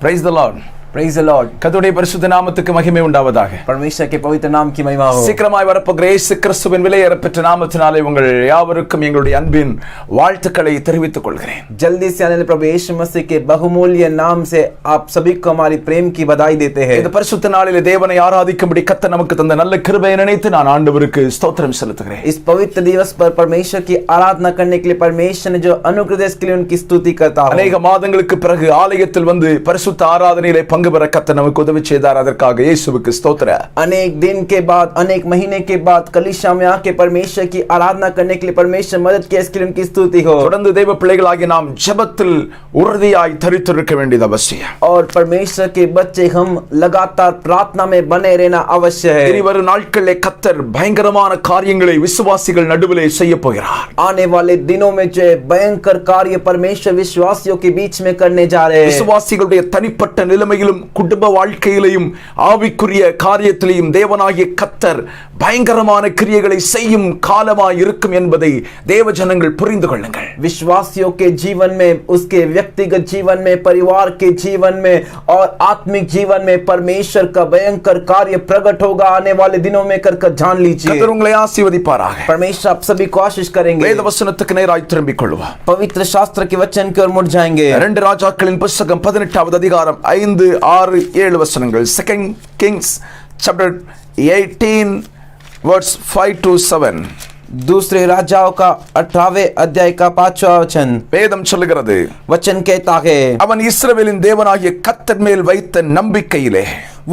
Praise the Lord. Praise the Lord. கர்த்தருடைய பரிசுத்த நாமத்துக்கு மகிமை உண்டாவதாக. परमेश्वर के पवित्र नाम की महिमा हो. சீக்கிரமாய் வரப்போகிற இயேசு கிறிஸ்துவின் விலையேறப்பெற்ற நாமத்தினாலே உங்கள் யாவருக்கும் எங்களுடைய அன்பின் வாழ்த்துக்களை தெரிவித்துக் கொள்கிறேன். जल्दी से आने वाले प्रभु यीशु मसीह के बहुमूल्य नाम से आप सभी को हमारी प्रेम की बधाई देते हैं. இந்த பரிசுத்த நாளிலே தேவனை ஆராதிக்கும்படி கர்த்தர் நமக்கு தந்த நல்ல கிருபையை நினைத்து நான் ஆண்டவருக்கு ஸ்தோத்திரம் செலுத்துகிறேன். इस पवित्र दिवस पर परमेश्वर की आराधना करने के लिए परमेश्वर ने जो अनुग्रह दिया इसके लिए उनकी स्तुति करता हूं. अनेक மாதங்களுக்கு பிறகு ஆலயத்தில் வந்து பரிசுத்த ஆராதனையிலே பங்கு பெற கர்த்தர் நமக்கு உதவி செய்தார். அதற்காக இயேசுவுக்கு ஸ்தோத்திரம். अनेक दिन के बाद अनेक महीने के बाद कलीसिया में आके परमेश्वर की आराधना करने के लिए परमेश्वर मदद किया इसके लिए उनकी स्तुति हो. தொடர்ந்து தேவ பிள்ளைகளாகிய நாம் ஜெபத்தில் உறுதியாய் தரித்திருக்க வேண்டியது அவசியம். और परमेश्वर के बच्चे हम लगातार प्रार्थना में बने रहना अवश्य है. இனிவரும் நாட்களிலே கர்த்தர் பயங்கரமான காரியங்களை விசுவாசிகள் நடுவிலே செய்ய போகிறார். आने वाले दिनों में जो भयंकर कार्य परमेश्वर विश्वासियों के बीच में करने जा रहे हैं. விசுவாசிகளுடைய தனிப்பட்ட நிலைமையிலும் குடும்ப வாழ்க்கையிலும் ஆவிக்குரிய காரியத்திலும் தேவனாகிய கர்த்தர் பயங்கரமான கிரியைகளை செய்யும் காலமாய் இருக்கும் என்பதை தேவ ஜனங்கள் புரிந்து கொள்ளுங்கள். विश्वासियों के जीवन में, उसके व्यक्तिगत जीवन में, परिवार के जीवन में और आत्मिक जीवन में परमेश्वर का भयंकर कार्य प्रकट होगा आने वाले दिनों में कर जान लीजिए. கர்த்தர் உங்களை ஆசீர்வதிப்பாராக. परमेश्वर आप सभी को आशीष करेंगे. வேத வசனத்துக்கு நேராய் திரும்பிக் கொள்வோம். पवित्र शास्त्र के वचन की ओर मुड़ जाएंगे. 2 ராஜாக்களின் புத்தகம் 18வது அதிகாரம் 5, 6, 7 வசனங்கள். 2 Kings chapter 18 verse 5 to 7. दूसरे राजाओं का 18वें अध्याय का 5वां वचन. வேதம் சொல்லுகிறது, वचन कहता है, அவன் இஸ்ரவேலின் தேவனாகிய கர்த்தர் மேல் வைத்த நம்பிக்கையிலே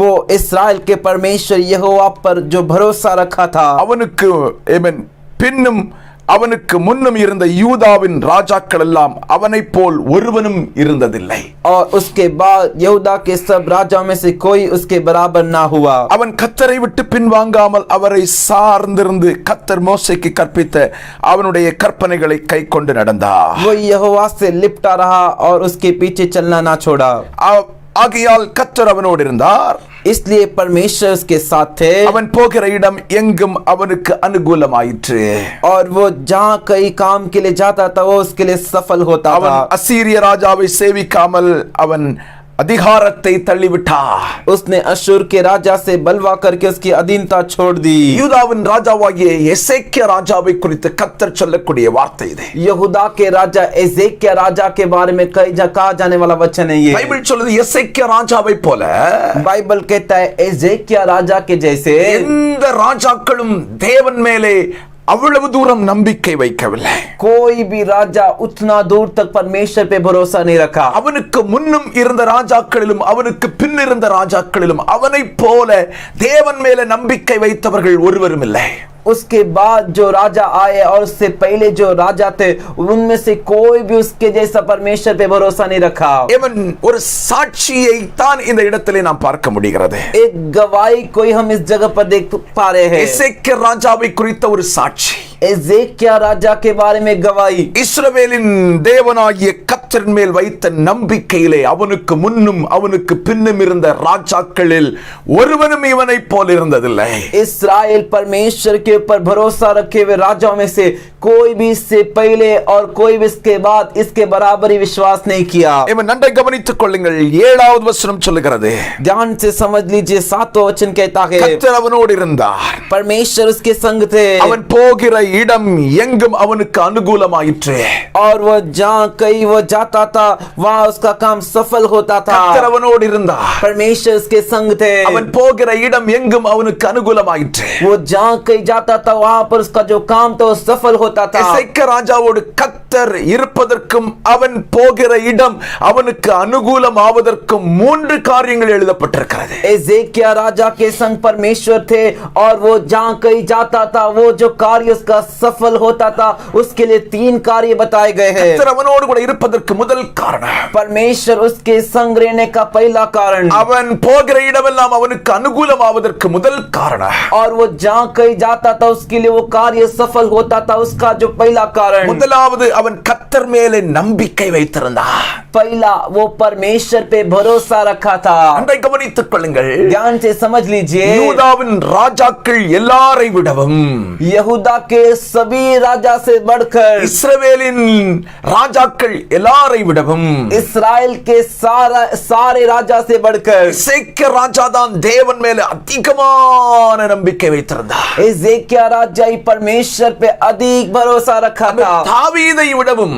वो इस्राएल के परमेश्वर यहोवा पर जो भरोसा रखा था, அவனுக்கு பின்னும் அவனுக்கு முன்னும் இருந்த யூதாவின் ராஜாக்கள் எல்லாம் அவனைப் போல் ஒருவனும் இருந்ததில்லை. और उसके बाद यहूदा के सब राजाओं में से कोई उसके बराबर ना हुआ. அவன் கர்த்தரை விட்டு பின்வாங்காமல் அவரை சார்ந்திருந்து கர்த்தர் மோசேக்கு கற்பித்த அவனுடைய கற்பனைகளை கைக்கொண்டு நடந்தார். वो यहोवा से लिपटा रहा और उसके पीछे चलना ना छोड़ा. ஆகையால் கர்த்தர் அவனோடு இருந்தார். इसलिए परमेश्वर उसके साथ थे. அவன் போகிற இடம் எங்கும் அவனுக்கு அனுகூலமாயிற்று. और वो जहाँ कई काम के लिए जाता था वो उसके लिए सफल होता था. அவன் அசீரிய ராஜாவை சேவிக்காமல் அவன் அதிகாரத்தை தள்ளிவிட்டார். उसने अशूर के राजा से बलवा करके उसकी अधीनता छोड़ दी. யூதாவின் ராஜாவாகிய எசேக்கியா ராஜாவை குறித்து கர்த்தர் சொல்லக்கூடிய வார்த்தை இது. यहूदा के राजा एजेकिया राजा के बारे में कहा जाने वाला वचन है ये. பைபிள் சொல்லுது எசேக்கியா ராஜாவை போல बाइबल कहता है एजेकिया राजा के जैसे எந்த ராஜாக்களும் தேவன் மேலே அவ்வளவு தூரம் நம்பிக்கை வைக்கவில்லை. कोई भी राजा उतना दूर तक परमेश्वर पे भरोसा नहीं रखा. அவனுக்கு முன்னும் இருந்த ராஜாக்களிலும் அவனுக்கு பின் இருந்த ராஜாக்களிலும் அவனைப் போல தேவன் மேல நம்பிக்கை வைத்தவர்கள் ஒருவரும் இல்லை. उसके बाद जो राजा आए और उससे पहले जो राजा थे उनमें से कोई भी उसके जैसा परमेश्वर पे भरोसा नहीं रखा. இவன் ஒரு சாட்சியை தான் இந்த இடத்திலே நாம் பார்க்க முடிகிறது. एक गवाही कोई हम इस जगह पर देख पा रहे हैं. எசேக்கியா ராஜாவை குறித்த ஒரு சாட்சி. एजेकिया राजा के बारे में गवाही. இஸ்ரவேலின் தேவனாகிய கர்த்தர் மேல் வைத்த நம்பிக்கையிலே அவனுக்கு முன்னும் அவனுக்கு பின்னும் இருந்த ராஜாக்களில் ஒருவனும் இவனைப் போல இருந்ததில்லை. इस्राएल परमेश्वर के ऊपर भरोसा रखे हुए राजाओं में से कोई भी इससे पहले और कोई भी इसके बाद इसके बराबर ही विश्वास नहीं किया. இவன் நன்றாக கவனித்துக் கொள்ளுங்கள். 7வது வசனம் சொல்லுகிறது, ध्यान से समझ लीजिए. 7वां वचन कहता है, கர்த்தர் அவனோடு இருந்தார். परमेश्वर उसके संग थे. அவன் போகிற இடம் எங்கும் அவனுக்கு அனுகூலமாயிற்று. और वो जहाँ कहीं वो जाता था वहाँ उसका काम सफल होता था. கர்த்தர் அவனோடு இருந்தார். परमेश्वर उसके संग थे. அவன் போகிற இடம் எங்கும் அவனுக்கு அனுகூலமாயிற்று. वो जहाँ कहीं जाता था वहाँ पर उसका जो काम था वो सफल होता था. எசேக்கியா ராஜாவோடு கர்த்தர் இருப்பதற்கும் அவன் போகிற இடம் அவனுக்கு அனுகூலம் ஆவதற்கும் 3 காரியங்கள் எழுதப்பட்டிருக்கிறது. एजेकिया राजा के संग परमेश्वर थे और वो जहाँ कहीं जाता था वो जो कार्य उसका सफल होता था उसके लिए 3 कार्य बताए गए हैं. கர்த்தர் அவனோடு கூட இருப்பதற்கு முதல் காரணம், परमेश्वर उसके संग रहने का पहला कारण, அவன் போகிற இடமெல்லாம் அவனுக்கு அனுகூலம் ஆவதற்கு முதல் காரணம், और वो जहाँ कहीं जाता था उसके लिए वो कार्य सफल होता था उसका जो पहला कारण, முதலாவது அவன் கர்த்தர் மேலே நம்பிக்கை வைத்திருந்தான். पहला वो परमेश्वर पे भरोसा रखा था. அன்றை கவனித்துக் கொள்ளுங்கள். ध्यान से समझ लीजिए. யூதாவின் ராஜாக்கள் எல்லாரை விடவும் यहूदा के सभी राजा से बढ़कर, இஸ்ரவேலின் ராஜாக்கள் எல்லாரை விடவும் इस्राएल के सारे राजा से बढ़कर எசேக்கியா ராஜா தான் தேவன் மேல அதிகமான நம்பிக்கை வைத்திருந்தார். एजेकिया राजा ही परमेश्वर पे अधिक भरोसा रखा था. தாவீதை விடவும்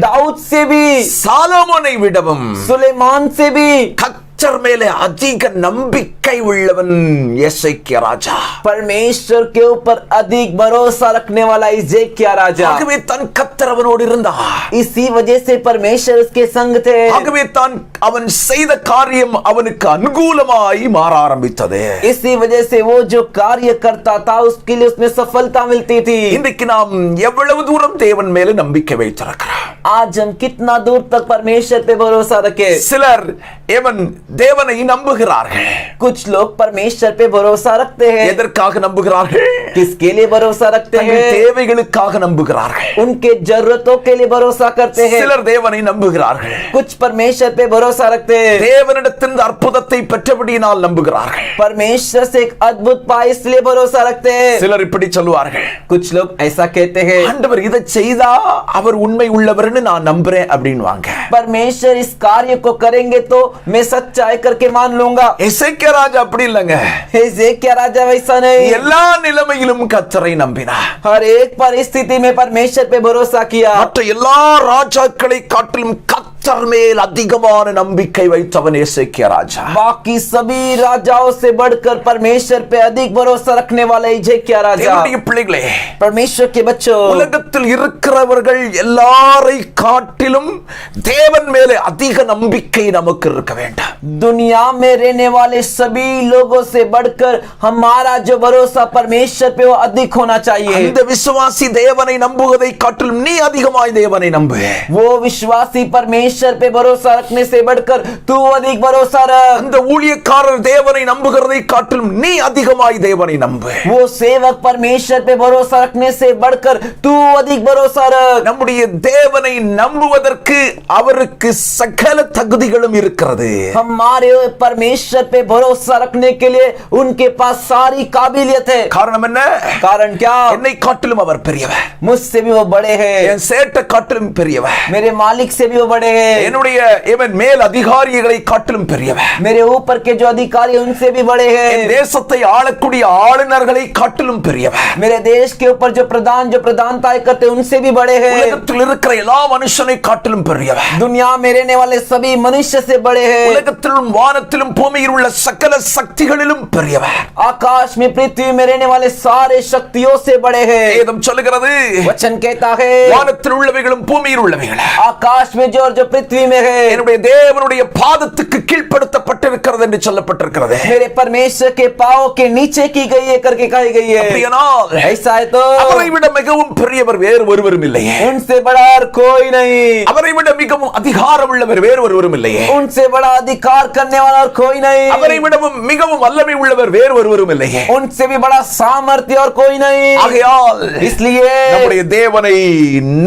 दाऊद से भी, சாலமோனை விடவும் सुलेमान से भी கர்த்தர் மேலே அதிக நம்பிக்கை உள்ளவன் எசேக்கியா ராஜா. परमेश्वर के ऊपर अधिक भरोसा रखने वाला एजेकिया राजा. ஆகவே தன் கர்த்தர் அவனோடு இருந்தார். इसी वजह से परमेश्वर उसके संग थे. ஆகவே தான் அவன் செய்த காரியம் அவனுக்கு அனுகூலமாய் மாற ஆரம்பித்தது. इसी वजह से वो जो कार्य करता था उसके लिए उसमें सफलता मिलती थी. இன்றைக்கு நாம் எவ்வளவு தூரம் தேவன் மேல நம்பிக்கை வைத்திருக்கிறோம்? आज हम कितना दूर तक परमेश्वर पे भरोसा रखे? சிலர் தேவனை நம்புகிறார்கள். कुछ लोग परमेश्वर पे भरोसा रखते हैं. எதற்காக நம்புகிறார்கள்? किसके लिए भरोसा रखते हैं? தேவைகளுக்காக நம்புகிறார்கள். उनके जरूरतों के लिए भरोसा करते हैं. சிலர் தேவனை நம்புகிறார்கள். कुछ परमेश्वर पे भरोसा रखते हैं. தேவனிடத்திலிருந்து அற்புதத்தை பெற்றபடியினால் நம்புகிறார்கள். परमेश्वर से एक अद्भुत पाए इसलिए भरोसा रखते हैं. சிலர் இப்படி சொல்லுவார்கள், कुछ लोग ऐसा कहते हैं, ஆண்டவர் இதை செய்தா அவர் உண்மை உள்ளவர்னு நான் நம்புறேன் அப்படின்வாங்க. परमेश्वर इस कार्य को करेंगे तो मैं सच्चाई करके मान लूंगा. எசேக்கியா ராஜா அப்படி இல்லங்க. एजेकिया राजा वैसा नहीं. எல்லா நிலைமையிலும் கர்த்தரை நம்பினார். हर एक परिस्थिति में परमेश्वर पे भरोसा किया. மற்ற எல்லா ராஜாக்களை காட்டிலும் கர்த்தர் மேல் அதிகமான நம்பிக்கை வைத்தவன் எசேக்கியா ராஜா. बाकी सभी राजाओं से बढ़कर परमेश्वर पे अधिक भरोसा रखने वाला एजेकिया राजा. தேவனுடைய பிள்ளைகளே, परमेश्वर के बच्चों, உலகத்தில் இருக்கிறவர்கள் எல்லாரை காட்டிலும் தேவன் மேலே அதிக நம்பிக்கை நமக்கு இருக்க வேண்டும். दुनिया में रहने वाले सभी लोगों से बढ़कर हमारा जो भरोसा परमेश्वर पे वो अधिक होना चाहिए. அந்த விசுவாசி தேவனை நம்புவதை காட்டிலும் நீ அதிகமாய் தேவனை நம்பு. वो विश्वासी परमेश्वर पे भरोसा रखने से बढ़कर तू अधिक भरोसा रख. அந்த ஊழியக்காரர் தேவனை நம்புகிறதை காட்டிலும் நீ அதிகமாய் தேவனை நம்பு. वो सेवक परमेश्वर पे भरोसा रखने से बढ़कर तू अधिक भरोसा रख. நம்முடைய தேவனை நம்புவதற்கு அவருக்கு சகல தகுதிகளும் இருக்கிறது. हमारे परमेश्वर पे भरोसा रखने के लिए उनके पास सारी काबिलियत है. காரணம் என்ன? कारण क्या? என்னை காட்டிலும் அவர் பெரியவர். मुझसे भी वो बड़े हैं. என் சேட்டை காட்டிலும் பெரியவர். मेरे मालिक से भी वो बड़े हैं. என்னுடைய மேல் அதிகாரிகளை காட்டிலும் பெரியவர். मेरे ऊपर के जो अधिकारी उनसे भी बड़े हैं. என் தேசத்தை ஆளக்கூடிய ஆளுநர்களை காட்டிலும் பெரியவர். मेरे देश के ऊपर जो प्रधानताएं करते हैं उनसे भी बड़े हैं. உலகத்தில் இருக்கிற எல்லா மனுஷனை காட்டிலும் பெரியவர். दुनिया में रहने वाले सभी मनुष्य से बड़े हैं. உலகத்திலும் வானத்திலும் பூமியில் உள்ள சகல சக்திகளிலும் பெரியவர். आकाश में पृथ्वी में रहने वाले सारे शक्तियों से बड़े हैं. வேதம் சொல்லுகிறது, वचन कहता है, வானத்தில் உள்ளவைகளும் பூமியில் உள்ளவைகள் आकाश में जो और जो पृथ्वी में है என்னுடைய தேவனுடைய பாதத்துக்கு கீழ்ப்படுத்தப்பட்டிருக்கிறது என்று சொல்லப்பட்டிருக்கிறது. मेरे परमेश्वर के पांव के नीचे की गई है करके कही गई है. அப்படியானால் ऐसा है तो அவரை விட மிகவும் பெரியவர் வேறு ஒருவரும் இல்லையே. उनसे बड़ा और कोई नहीं. அவரை விட மிகவும் அதிகாரம் உள்ளவர் வேறு ஒருவரும் இல்லையே. उनसे बड़ा अधिकार करने वाला और कोई नहीं. அவரை விடவும் மிகவும் வல்லமை உள்ளவர் வேறு ஒருவரும் இல்லையே. उनसे भी बड़ा सामर्थ्य और कोई नहीं. ஆகையால் इसलिए நம்முடைய தேவனை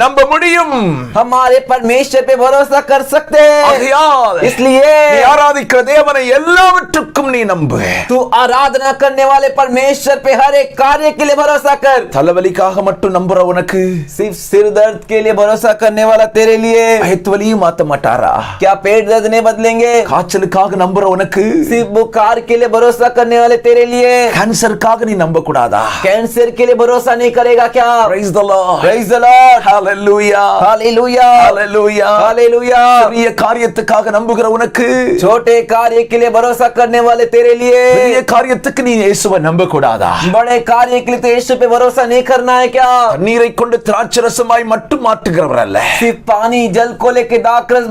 நம்ப முடியும். हमारे परमेश्वर पे भरोसा कर सकते हैं. ஆகையால் इसलिए நீ ஆராதிக்கிற தேவனை எல்லாவற்றுக்கும் நீ நம்பு. तू आराधना करने वाले परमेश्वर पे हर एक कार्य के लिए भरोसा कर. தலைவலிக்காக மட்டும் நம்புற உனக்கு सिर्फ सिर दर्द के लिए भरोसा करने वाला तेरे लिए வயிற்று வலியும் மாத்த மாட்டாரா? क्या पेट दर्द नहीं बदलेंगे? காய்ச்சலுக்காக நம்புற உனக்கு सिर्फ बुखार के लिए भरोसा करने वाले तेरे लिए கேன்சருக்காக நீ நம்ப கூடாதா? कैंसर के लिए भरोसा नहीं करेगा क्या? Praise the Lord. Praise the Lord. Hallelujah. Hallelujah. Hallelujah. Hallelujah. பெரிய காரியத்துக்காக நம்புகிற உனக்கு छोटे कार्य के लिए भरोसा करने वाले तेरे लिए பெரிய காரியத்துக்கு நீ இயேசுவை நம்ப கூடாதா? बड़े कार्य के लिए तो यीशु पे भरोसा नहीं करना है क्या? நீரை கொண்டு திராட்சரசமாய் மட்டும் மாற்றுகிறவர் அல்ல. सिर्फ पानी जल को लेके दाखरस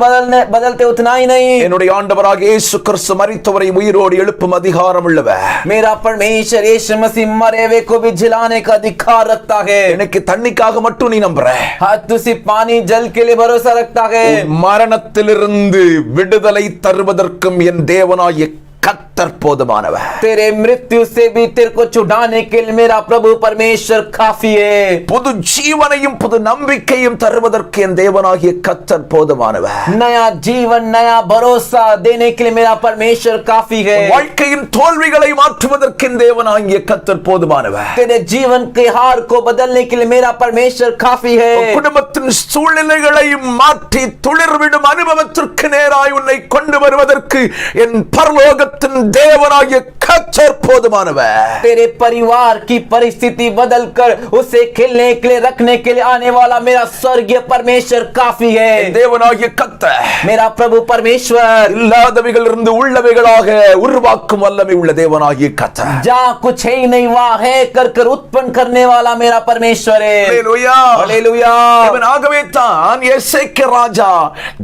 बदलते उतना ही नहीं. என்னுடைய ஆண்டவராக இயேசு கிறிஸ்து மரித்தவரை உயிரோடு எழுப்பும் அதிகாரம் உள்ளவர். मेरा परमेश्वर यीशु मसीह मरे हुए को भी जिलाने का अधिकार रखता है. எனக்கு தண்ணிக்காக மட்டும் நீ நம்புற. हाँ, तू सिर्फ पानी जल के लिए भरोसा रखता है. மரணத்திலிருந்து விடுதலை தருவதற்கும் என் தேவனாகிய கர்த்தர் கர்த்தர் போதுமானவர். तेरे मृत्यु से भी तेरे को छुड़ाने के लिए मेरा प्रभु परमेश्वर काफी है. புது ஜீவனையும் புது நம்பிக்கையும் தருவதற்கு என் தேவனாகிய கர்த்தர் போதுமானவர். नया जीवन नया भरोसा देने के लिए मेरा परमेश्वर काफी है. வாழ்க்கையின் தோல்விகளை மாற்றுவதற்கு என் தேவனாகிய கர்த்தர் போதுமானவர். तेरे जीवन के हार को बदलने के लिए मेरा परमेश्वर काफी है. குடும்பத்தின் சூழ்நிலைகளை மாற்றி துளிர்விடும் அனுபவத்திற்கு நேராய் உன்னை கொண்டு வருவதற்கு என் பரலோகத்தின் தேவனாகிய கர்த்தர் போதுமானவர். तेरे परिवार की परिस्थिति बदलकर उसे खिलने के लिए रखने के लिए आने वाला मेरा स्वर्गीय परमेश्वर काफी है. தேவனாகிய கர்த்தர் मेरा प्रभु परमेश्वर இல்லாதவைகளிலிருந்து உள்ளவைகளாக உருவாக்கும் வல்லமை உள்ள தேவனாகிய கர்த்தர். जहाँ कुछ है ही नहीं वहाँ है कर उत्पन्न करने वाला मेरा परमेश्वर है. ஹல்லேலூயா. हालेलुया. ஆகவே தான் எசேக்கியா ராஜா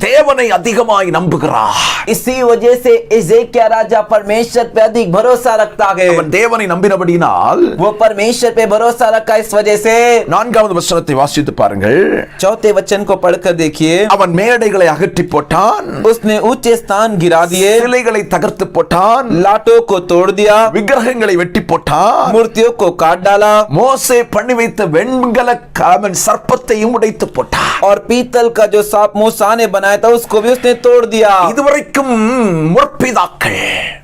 தேவனை அதிகமாய் நம்புகிறார். इसी वजह से एजेकिया राजा परमेश्वर पे अधिक भरोसा रखता है. அவன் தேவனை நம்பினபடியினால் वो परमेश्वर पे भरोसा रखा. इस वजह से 4வது வசனத்தை வாசித்து பாருங்கள். चौथे वचन को पढ़कर देखिए. அவன் மேடைகளை அகற்றி போட்டான், उसने ऊंचे स्थान गिरा दिए, சிலைகளை தகர்த்து போட்டான், लाटों को तोड़ दिया, விக்கிரகங்களை வெட்டி போட்டான், मूर्तियों को काट डाला மோசே பண்ணி வைத்த வெண்கல அவன் சர்ப்பத்தையும் உடைத்து போட்டான். और पीतल का जो सांप मूसा ने बनाया था उसको भी उसने तोड़ दिया. இதுவரைக்கும் முற்பிதாக்கள்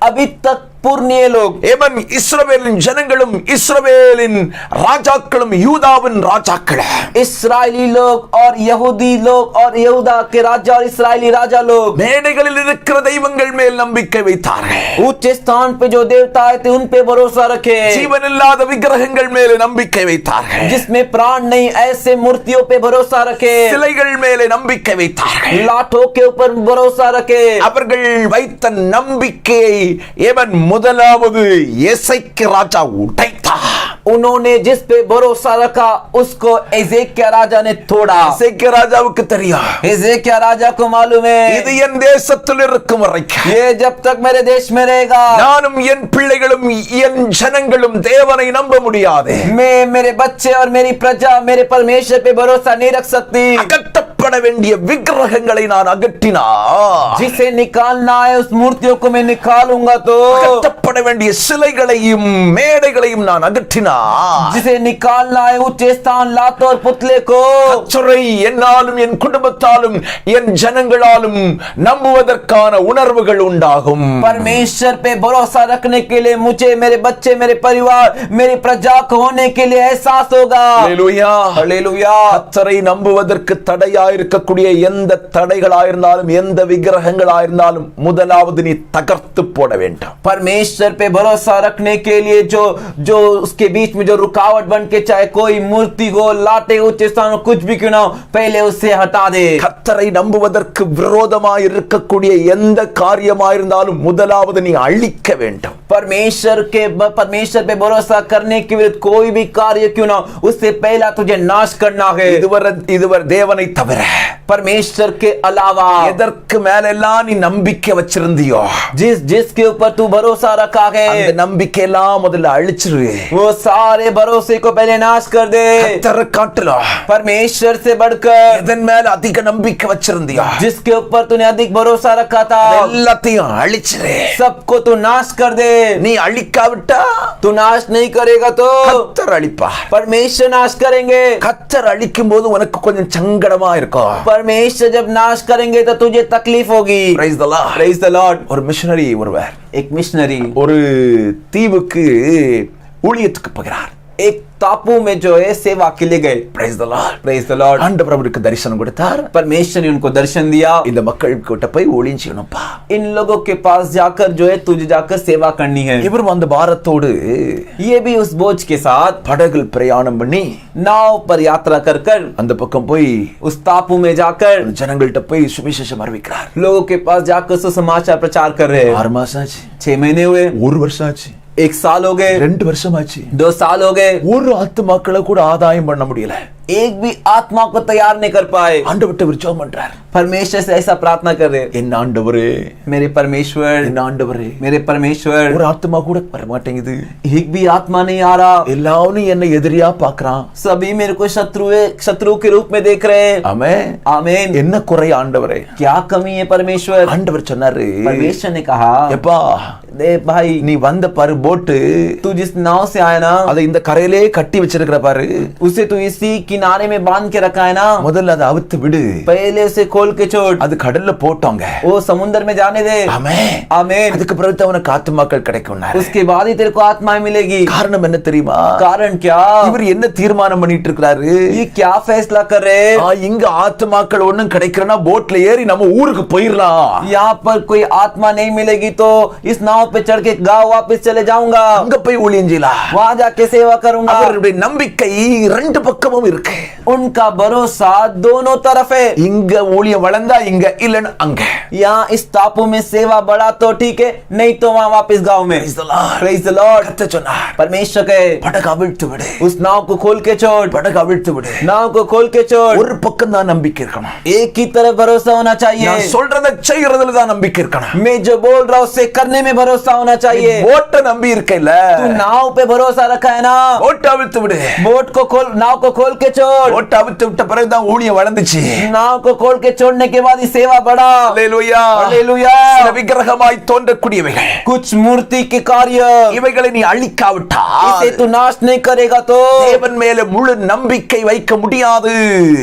अभी तक पुरनिये लोग ஏமன் இஸ்ரவேலின் ஜனங்களும் இஸ்ரவேலின் ராஜாக்களும் யூதாவின் ராஜாக்கள் इस्राएली लोग और यहूदी लोग और यहूदा के राजा और इस्राएली राजा लोग மேடைகளில் இருக்கிற தெய்வங்கள் மேல் நம்பிக்கை வைத்தார்கள். ऊंचे स्थान पे जो देवता आए थे उन पे भरोसा रखे. ஜீவன் இல்லாத விக்கிரகங்கள் மேல் நம்பிக்கை வைத்தார்கள். जिसमें प्राण नहीं ऐसे मूर्तियों पे भरोसा रखे. சிலைகள் மேலே நம்பிக்கை வைத்தார்கள். लाठों के ऊपर भरोसा रखे. அவர்கள் வைத்த நம்பிக்கையை ஏவன் முதலாவது எசேக்கியா ராஜா உடைத்தார். उन्होंने जिस पे भरोसा रखा उसको एजेकिया राजा ने तोड़ा. எசேக்கியா ராஜாவுக்கு தெரியும், एजेकिया राजा को मालूम है இது என் தேசத்தில் இருக்கும் வரைக்கும் ये जब तक मेरे देश में रहेगा நானும் என் பிள்ளைகளும் என் ஜனங்களும் தேவனை நம்ப முடியாது. मैं मेरे बच्चे और मेरी प्रजा मेरे परमेश्वर पे भरोसा नहीं रख सकती. அகற்றப்பட வேண்டிய விக்கிரகங்களை நான் அகற்றினா, जिसे निकालना है उस मूर्तियों को मैं निकालूंगा. तो அகற்றப்பட வேண்டிய சிலைகளையும் மேடைகளையும் நான் அகற்றினா, जिसे निकालना है ऊंचे स्थान लात और पुतले को கர்த்தரை என்னாலும் என் குடும்பத்தாலும் என் ஜனங்களாலும் நம்புவதற்கான உணர்வுகள் உண்டாகும். परमेश्वर पे भरोसा रखने के लिए मुझे मेरे बच्चे मेरे परिवार मेरी प्रजा को होने के लिए एहसास होगा. ஹல்லேலூயா. हालेलुया. கர்த்தரை நம்புவதற்கு தடையாயிருக்கக்கூடிய எந்த தடைகளாயிருந்தாலும் எந்த விக்கிரகங்களாயிருந்தாலும் முதலாவது நீ தகர்த்து போட வேண்டும். परमेश्वर पे भरोसा रखने के लिए जो जो उसके बीच में जो रुकावट बन के चाहे कोई मूर्ति हो लाटे ऊंचे स्थान कुछ भी क्यों ना हो पहले उसे हटा दे. கர்த்தரை நம்புவதற்கு விரோதமாய் இருக்கக்கூடிய எந்த காரியமாயிருந்தாலும் முதலாவது நீ அழிக்க வேண்டும். परमेश्वर पे भरोसा करने के विरुद्ध कोई भी कार्य क्यों ना हो उससे पहला तुझे नाश करना है. இதுவர் தேவனை தவிர परमेश्वर के अलावा எதற்கு மேலெல்லாம் நீ நம்பிக்கை வச்சிருந்தியோ जिसके ऊपर तू भरोसा रखा है அந்த நம்பிக்கையெல்லாம் முதல்ல அழிச்சிரு. वो सारे भरोसे को पहले नाश कर दे. கர்த்தரை காட்டிலும் परमेश्वर से बढ़कर எதன் மேல அதிக நம்பிக்கை வச்சிருந்தியோ जिसके ऊपर तूने अधिक भरोसा रखा था எல்லாத்தையும் அழிச்சிரு. सबको तू नाश कर दे. நீ அழிக்காவிட்டா तू नाश नहीं करेगा तो கர்த்தர் அழிப்பார். परमेश्वर नाश करेंगे. கர்த்தர் அழிக்கும் போது உனக்கு கொஞ்சம் சங்கடமா இருக்கும். परमेश्वर जब नाश करेंगे तो तुझे तकलीफ होगी. Praise the Lord. Praise the Lord. ஒரு மிஷனரி ஒருவர் एक मिशनरी ஒரு தீவுக்கு ஊழியத்துக்கு போகிறார். एक टापू में जो है सेवा के लिए गए. Praise the Lord. Praise the Lord. ஆண்டவர் அவருக்கு தரிசனம் கொடுத்தார். परमेश्वर ने उनको दर्शन दिया. இந்த மக்களுக்கு போய் ஊழியம் செய்யணும்பா. इन लोगों के पास जाकर जो है तुझे जाकर सेवा करनी है. இவரும் அந்த பாரத்தோடு ये भी उस बोझ के साथ படகில் பிரயாணம் பண்ணி नाव पर यात्रा कर कर அந்த பக்கம் போய் उस टापू में जाकर ஜனங்கள்ட்ட போய் சுவிசேஷம் அறிவிக்கிறார். लोगों के पास जाकर सुसमाचार प्रचार कर रहे हैं. 6 மாசம் ஆச்சு, 6 महीने हुए, 1 வருஷம் ஆச்சு, 1 साल हो गए, 2 வருஷம் ஆச்சு. 2 साल हो गए. ஒரு ஆத்துமாக்களை கூட ஆதாயம் பண்ண முடியல. एक भी आत्मा को तैयार नहीं कर पाए। ஆண்டவர்ட்ட ஒரு ஜெபம் பண்றார். परमेश्वर से ऐसा प्रार्थना कर रहे, என் ஆண்டவரே, मेरे परमेश्वर, என் ஆண்டவரே, मेरे परमेश्वर, ஒரு ஆத்மா கூட வர மாட்டேங்குது. एक भी आत्मा नहीं आ रहा। எல்லாரும் என்னை எதிரியா பார்க்கறான். सभी मेरे को शत्रु के रूप में देख रहे हैं। ஆமென், आमीन। என்ன குறை ஆண்டவரே? क्या कमी है परमेश्वर? ஆண்டவர் சொன்னாரு, परमेश्वर ने कहा, எப்பா दे भाई, நீ வந்த பாரு போட்டு, तू जिस नाव से आया ना, அதை இந்த கரையிலே கட்டி வச்சிருக்கிற பாரு, उसे तू इसी किनारे में बांध के रखा है ना, முதல்ல அதை அவுத்து விடு. पहले उसे खोल के छोड़, அது கடல்ல போட்டோங்க. वो समुद्र में जाने दे। ஆமென், आमीन। அதுக்கு பிறகு உனக்கு ஆத்துமாக்கள் கிடைக்கும்னாரு. उसके बाद ही तेरे को आत्मा मिलेगी। காரணம் என்ன தெரியுமா? कारण क्या? இவர் என்ன தீர்மானம் பண்ணிட்டு இருக்காரு? ये क्या फैसला कर रहे? இங்க ஆத்துமாக்கள் ஒண்ணும் கிடைக்கிறனா போட்ல ஏறி நம்ம ஊருக்கு போயிரலாம். यहाँ पर कोई आत्मा नहीं मिलेगी तो इस नाव पे चढ़ के गांव वापस चले जाऊंगा, அங்க போய் ஊழியம் செய்யலாம். वहां जाके सेवा करूंगा। அவருடைய நம்பிக்கை ரெண்டு பக்கமும் இருக்கு. उनका भरोसा दोनों तरफ है। இங்க ஊழியம் வளர்ந்தா இங்க, இல்லன்னா அங்க. यहाँ इस टापू में सेवा बढ़ा तो ठीक है, नहीं तो वहां वापस गांव में। Praise the Lord. Praise the Lord। கர்த்தர் சொன்னார், परमेश्वर कहे, படகு அவிழ்த்து விடு. उस नाव को खोल के छोड़, படகு அவிழ்த்து விடு. नाव को खोल के छोड़। ஒரு பக்கம் தான் நம்பிக்கை இருக்கணும். एक ही तरफ भरोसा होना चाहिए। நான் சொல்றத செய்யறதுல தான் நம்பிக்கை இருக்கணும். मैं जो बोल रहा हूं उसे करने में भरोसा होना चाहिए। போட்ட நம்பி இருக்கல, तू नाव पे भरोसा रखा है ना, போட்ட அவிழ்த்து விடு. बोट को खोल, नाव को खोल के छोड़। போட்ட அவிழ்த்து விட்ட பிறகு தான் ஊழியம் வளர்ந்துச்சு. नाव को खोल के छोड़ने के बाद ही सेवा बढ़ा। அல்லேலூயா. हालेलुया। சில விக்கிரகமாய் தோன்றக்கூடியவைகள், कुछ मूर्ति के कार्य, இவைகளை நீ அழிக்காவிட்டால் इसे तू नाश नहीं करेगा तो தேவன் மேல முழு நம்பிக்கை வைக்க முடியாது.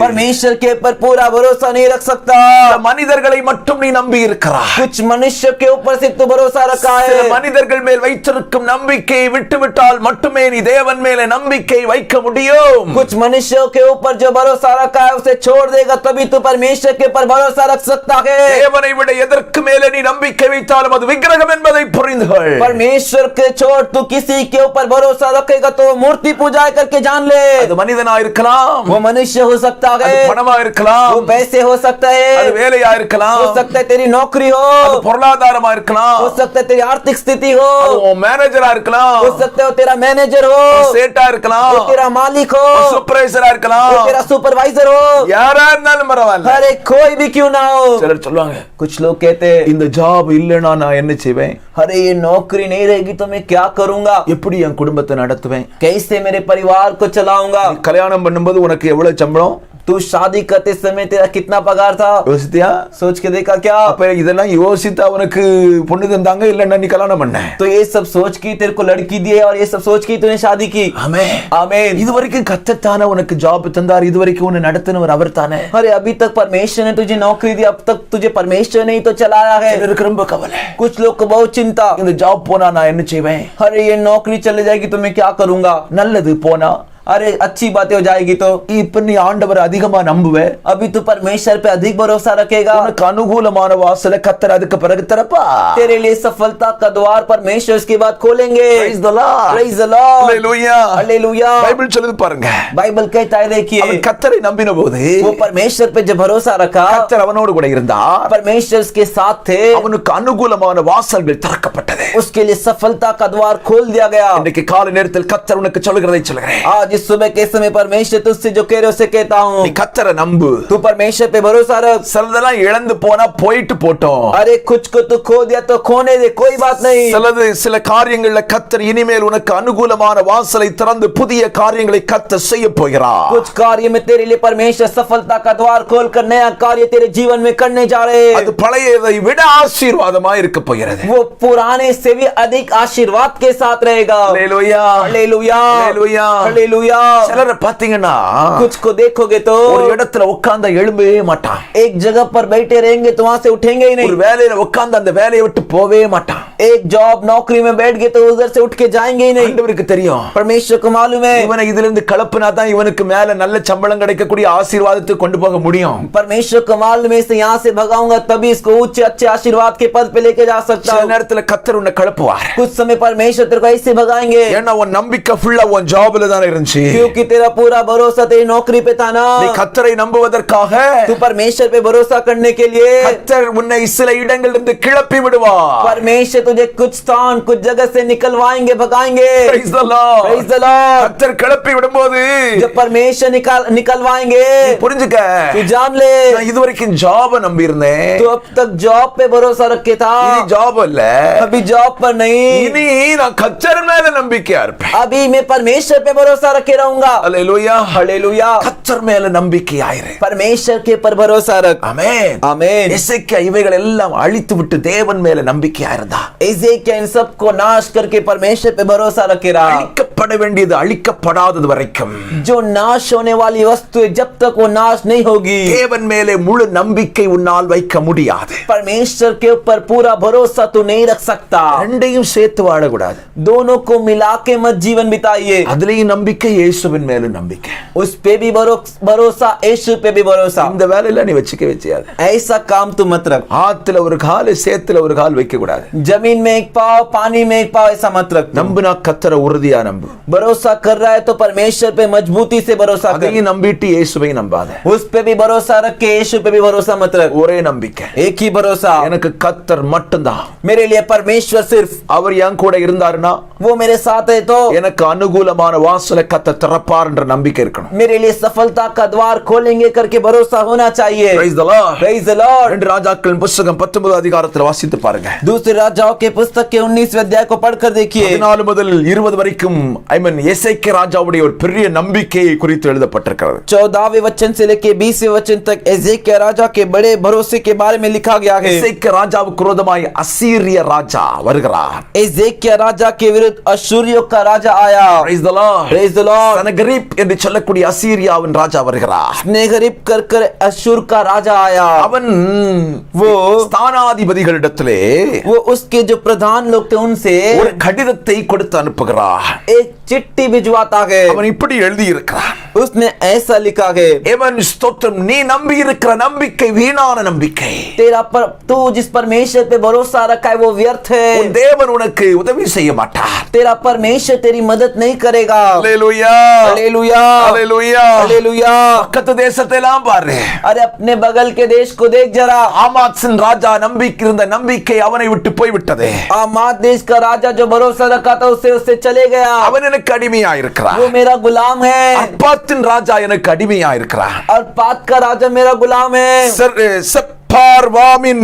परमेश्वर के ऊपर पूरा भरोसा नहीं रख सकता। சில மனிதர்களை மட்டும் நீ நம்பி இருக்கிறாய். कुछ मनुष्य के ऊपर से तू भरोसा रखा சில है। மனிதர்கள் மேல் வைத்திருக்கும் நம்பிக்கையை விட்டுவிட்டால் மட்டுமே நீ தேவன் மேல நம்பிக்கை வைக்க முடியும். कुछ मनुष्यों के ऊपर जो भरोसा रखा है उसे छोड़ देगा तभी तू परमेश्वर के ऊपर भरोसा रख सकता है। தேவனை விட எதற்கு மேலே நீ நம்பிக்கை வைத்தாலும் அது விக்கிரகம் என்பதை புரிந்து கொள். परमेश्वर के छोड़ तू किसी के ऊपर भरोसा रखेगा तो मूर्ति पूजा करके जान ले। அது மனிதனா இருக்கலாம், वो मनुष्य हो सकता அது है, பணமா वो இருக்கலாம், पैसे हो सकता அது है, வேலையா இருக்கலாம், हो सकता है तेरी नौकरी அது हो, பொருளாதாரமா இருக்கலாம், हो सकता है तेरी आर्थिक स्थिति அது हो, உன் மேனேஜரா இருக்கலாம், हो सकता है वो तेरा मैनेजर हो, சேட்டா இருக்கலாம், वो तेरा मालिक हो, சூப்பர்வைசரா இருக்கலாம், वो तेरा सुपरवाइजर हो, யாரா இருந்தாலும் பரவாயில்ல. अरे कोई भी क्यों ना हो। சிலர் சொல்லுவாங்க, कुछ लोग कहते हैं, இந்த ஜாப் இல்லனா நான் என்ன செய்வேன்? अरे ये नौकरी नहीं रहेगी तो मैं क्या करूंगा, எப்படி என் குடும்பத்தை நடத்துவேன்? कैसे मेरे परिवार को चलाऊंगा। கல்யாணம் பண்ணும்போது உனக்கு எவ்வளவு சம்பளம்? तू शादी करते समय तेरा कितना पगार था, யோசித்தியா? सोच के देखा क्या? அப்ப இதெல்லாம் யோசித்தா உனக்கு பொண்ணு தந்தாங்க, இல்லன்னா நீ கல்யாணம் பண்ண? तो ये सब सोच की तेरे को लड़की दिए और ये सब सोच की तूने शादी की। ஆமென், आमीन। இதுவரைக்கும் கர்த்தர் உனக்கு ஜாப் தந்தார், இதுவரைக்கும் உன்னை நடத்தினவர் அவர் தானே. अरे अभी तक परमेश्वर ने तुझे नौकरी दी, अब तक तुझे परमेश्वर ने ही तो चलाया है। எனக்கு ரொம்ப கவலை. कुछ लोग को बहुत चिंता, இந்த ஜாப் போனா நான் என்ன செய்வேன்? अरे ये नौकरी चले जाएगी तो मैं क्या करूंगा। நல்லது போனா, अरे अच्छी बातें हो जाएगी तो இப்ப நீ ஆண்டவர் அதிகமா நம்புவே, अभी तू परमेश्वर पे अधिक भरोसा रखेगा। உனக்கு அனுகூலமான வாசலை கர்த்தர் அதுக்கு பிறகு திறப்பா. तेरे लिए सफलता का द्वार परमेश्वर उसके बाद खोलेंगे। Praise the Lord. Praise the Lord. Hallelujah. Hallelujah. Bible சொல்லுது பாருங்க, बाइबल कहता है, देखिए அவன் கர்த்தரை நம்பின போது वो परमेश्वर पे जब भरोसा रखा, கர்த்தர் அவனோடு கூட இருந்தார், परमेश्वर उसके साथ थे, அவனுக்கு அனுகூலமான வாசல்கள் திறக்கப்பட்டது. उसके लिए सफलता का द्वार खोल दिया गया। இன்னைக்கு காலை நேரத்தில் கர்த்தர் உனக்கு சொல்லுகிறதை சொல்லுகிறேன், आज इस सुबह के समय परमेश्वर तुझसे जो कह रहे उसे कहता हूँ, நீ கர்த்தரை நம்பு. तू परमेश्वर पे भरोसा रख। சிலதெல்லாம் இழந்து போனா போயிட்டு போட்டோம். अरे कुछ को तू खो दिया तो खोने दे, कोई बात नहीं। சில காரியங்கள்ல கர்த்தர் இனிமேல் உனக்கு அனுகூலமான வாசலை திறந்து புதிய காரியங்களை கர்த்தர் செய்ய போகிறார். कुछ कार्य में तेरे लिए परमेश्वर सफलता का द्वार खोलकर नया कार्य तेरे जीवन में करने जा रहे हैं। அது பழையதை விட ஆசீர்வாதமா இருக்க போகிறது. वो पुराने से भी अधिक आशीर्वाद के साथ रहेगा। ஹல்லேலூயா, हालेलुया, ஹல்லேலூயா, हालेलुया। சிலரை பாத்தீங்கன்னா कुछ को देखोगे तो ஒரு இடத்துல உட்கார்ந்தா எழும்பவே மாட்டான், एक जगह पर बैठे रहेंगे तो वहां से उठेंगे ही ஒரு नहीं। வேலையில உட்கார்ந்து அந்த வேலையை விட்டு போவே மாட்டான். एक जॉब नौकरी में बैठ गए तो उधर से उठ के जाएंगे ही नहीं। ஆண்டவருக்கு தெரியும், परमेश्वर को मालूम है, இவனை இதுல இருந்து கலப்புனா தான் இவனுக்கு மேல நல்ல சம்பளம் கிடைக்கக்கூடிய ஆசீர்வாதத்தை கொண்டு போக முடியும். परमेश्वर को मालूम है, इसे यहाँ से भगाऊंगा तभी इसको उच्च अच्छे आशीर्वाद के पद पे लेके जा सकता சில हूँ। நேரத்துல கர்த்தர் உன்னை கலப்புவார், कुछ समय परमेश्वर तेरे को ऐसे भगाएंगे ஏன்னா உன் நம்பிக்கை ஃபுல்லா உன் ஜாப்ல தானே இருந்துச்சு. क्योंकि तेरा पूरा भरोसा तेरी नौकरी पे था ना। நீ கர்த்தரை நம்புவதற்காக तू परमेश्वर पे भरोसा करने के लिए கர்த்தர் உன்னை சில இடங்களிலிருந்து கிளப்பி விடுவார். परमेश्वर तुझे कुछ स्थान कुछ जगह से निकलवाएंगे, भगाएंगे। Praise the Lord. Praise the Lord. கர்த்தர் கிளப்பி விடும்போது जब परमेश्वर निकलवाएंगे, புரிஞ்சுக்க, तू जान ले, நான் இதுவரைக்கும் ஜாப நம்பி இருந்தேன், तू अब तक जॉब पे भरोसा रखे था, இது ஜாப் அல்ல, अभी जॉब पर नहीं, இனி நான் கர்த்தர் மேல நம்பிக்கையா இருப்பேன். अभी मैं परमेश्वर पे भरोसा रखे रहूंगा। அல்லேலூயா, हालेलुया। கர்த்தர் மேல நம்பிக்கையாயிரு. परमेश्वर के पर भरोसा रख। ஆமென், आमीन। எசேக்கியா இவைகள் எல்லாம் அழித்து விட்டு தேவன் மேல நம்பிக்கையா இருந்தா, एजेकिया इन सब को नाश करके परमेश्वर पे भरोसा रखे रहा। அழிக்கப்பட வேண்டியது அழிக்கப்படாதது வரைக்கும், जो नाश होने वाली वस्तु है, जब तक वो नाश नहीं होगी, தேவன் மேலே முழு நம்பிக்கை உன்னால் வைக்க முடியாது. परमेश्वर के ऊपर पूरा भरोसा तू नहीं रख सकता। ரெண்டையும் சேர்த்து வாழக்கூடாது. दोनों को मिला के मत जीवन बिताइए। அதுலயும் நம்பிக்கை, இயேசுவின் மேலும் நம்பிக்கை. उस पे भी भरोसा, यीशु पे भी भरोसा। இந்த வேலையில நீ வச்சுக்க வச்சியாது. ऐसा काम तू मत रख। ஆத்துல ஒரு கால், சேத்துல ஒரு கால் வைக்க கூடாது. जमीन में एक पाव, पानी में एक पाव, ऐसा मत रख। நம்புனா கர்த்தரை உறுதியா நம்பு. भरोसा कर रहा है तो परमेश्वर पे मजबूती से भरोसा कर। அதையும் நம்பிட்டு இயேசுவை நம்பாத. उस पे भी भरोसा रख के यीशु पे भी भरोसा मत रख। ஒரே நம்பிக்கை, एक ही भरोसा, எனக்கு கர்த்தர் மட்டும்தான். मेरे लिए परमेश्वर सिर्फ, அவர் என் கூட இருந்தாருன்னா वो मेरे साथ है तो எனக்கு அனுகூலமான வாசலை கர்த்தர் திறப்பார் என்ற நம்பிக்கை இருக்கணும். मेरे लिए सफलता का द्वार खोलेंगे करके भरोसा होना चाहिए। Praise the Lord. Praise the Lord। ரெண்டு ராஜாக்களின் புத்தகம் 19 அதிகாரத்தில் வாசித்து பாருங்க. दूसरे राजाओं के पुस्तक के 19वें अध्याय को पढ़कर देखिए। 14 முதல் 20 வரைக்கும் எசேக்கியா ராஜாவுடைய ஒரு பெரிய நம்பிக்கையை குறித்து எழுதப்பட்டிருக்கிறது. 14वें वचन से लेके 20वें वचन तक एजेकिया राजा के बड़े भरोसे के बारे में लिखा गया है। எசேக்கியா ராஜாவுக்கு விரோதமாய் அசீரிய ராஜா வருகிறார். एजेकिया राजा के विरुद्ध अश्शूरियों का राजा आया। Praise the Lord. Praise the Lord। சனகரிப் என்று சொல்லக்கூடிய அசீரியாவின் ராஜா வருகிறார். स्नेहरीप कर कर अश्शूर का राजा आया। அவன் वो ஸ்தானாதிபதிகளிடத்திலே वो उसके जो प्रधान लोग थे उनसे ஒரு கடிதத்தை கொடுத்து அனுப்புகிறார். एक चिट्ठी भिजवाता है। அவன் இப்படி எழுதி இருக்கிறான். उसने ऐसा लिखा है, ஏவன் ஸ்தோத்திரம், நீ நம்பி இருக்கிற நம்பிக்கை வீணான நம்பிக்கை. तेरा पर तू जिस परमेश्वर पे भरोसा रखा है वो व्यर्थ है। உன் தேவன் உனக்கு உதவி செய்ய மாட்டார். तेरा परमेश्वर तेरी मदद नहीं करेगा। அல்லேலூயா, हालेलुया, அல்லேலூயா, हालेलुया। பக்கத்து தேசத்தை எல்லாம் பாரு. अरे अपने बगल के देश को देख जरा। ஆமாத்சின் ராஜா இருந்த நம்பிக்கை அவனை விட்டு போய்விட்டது. आमाद देश का राजा जो भरोसा रखा था उससे चले गया। அவன் எனக்கு அடிமையா இருக்கிறான். वो मेरा गुलाम है। அர்பாத்தின் ராஜா எனக்கு அடிமையா இருக்கிறான். और पात का राजा मेरा गुलाम है। செப்பார்வாமின்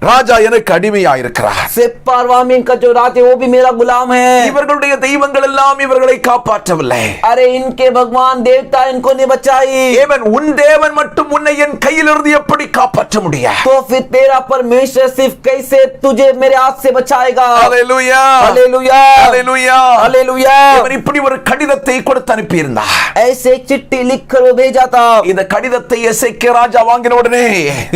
ராஜா எனக்கு அடிமையா இருக்கிறார். सेप्पारवामीन का जो राजा है वो भी मेरा गुलाम है। இவர்களுடைய தெய்வங்கள் எல்லாம் இவர்களை காப்பாற்றவில்லை. अरे इनके भगवान देवता इनको नहीं बचाई। ஏவன் உன் தேவன் மட்டும் உன்னை என் கையிலிருந்து எப்படி காப்பாற்ற முடியும்? तो फिर तेरा परमेश्वर सिर्फ कैसे तुझे मेरे हाथ से बचाएगा? அல்லேலூயா, हालेलुया, அல்லேலூயா, हालेलुया। அவன் இப்படி ஒரு கடிதத்தை கொடுத்து அனுப்பியிருந்தார். ऐसे एक चिट्ठी लिखकर वो भेजा था। இந்த கடிதத்தை எசேக்கியா ராஜா வாங்கின உடனே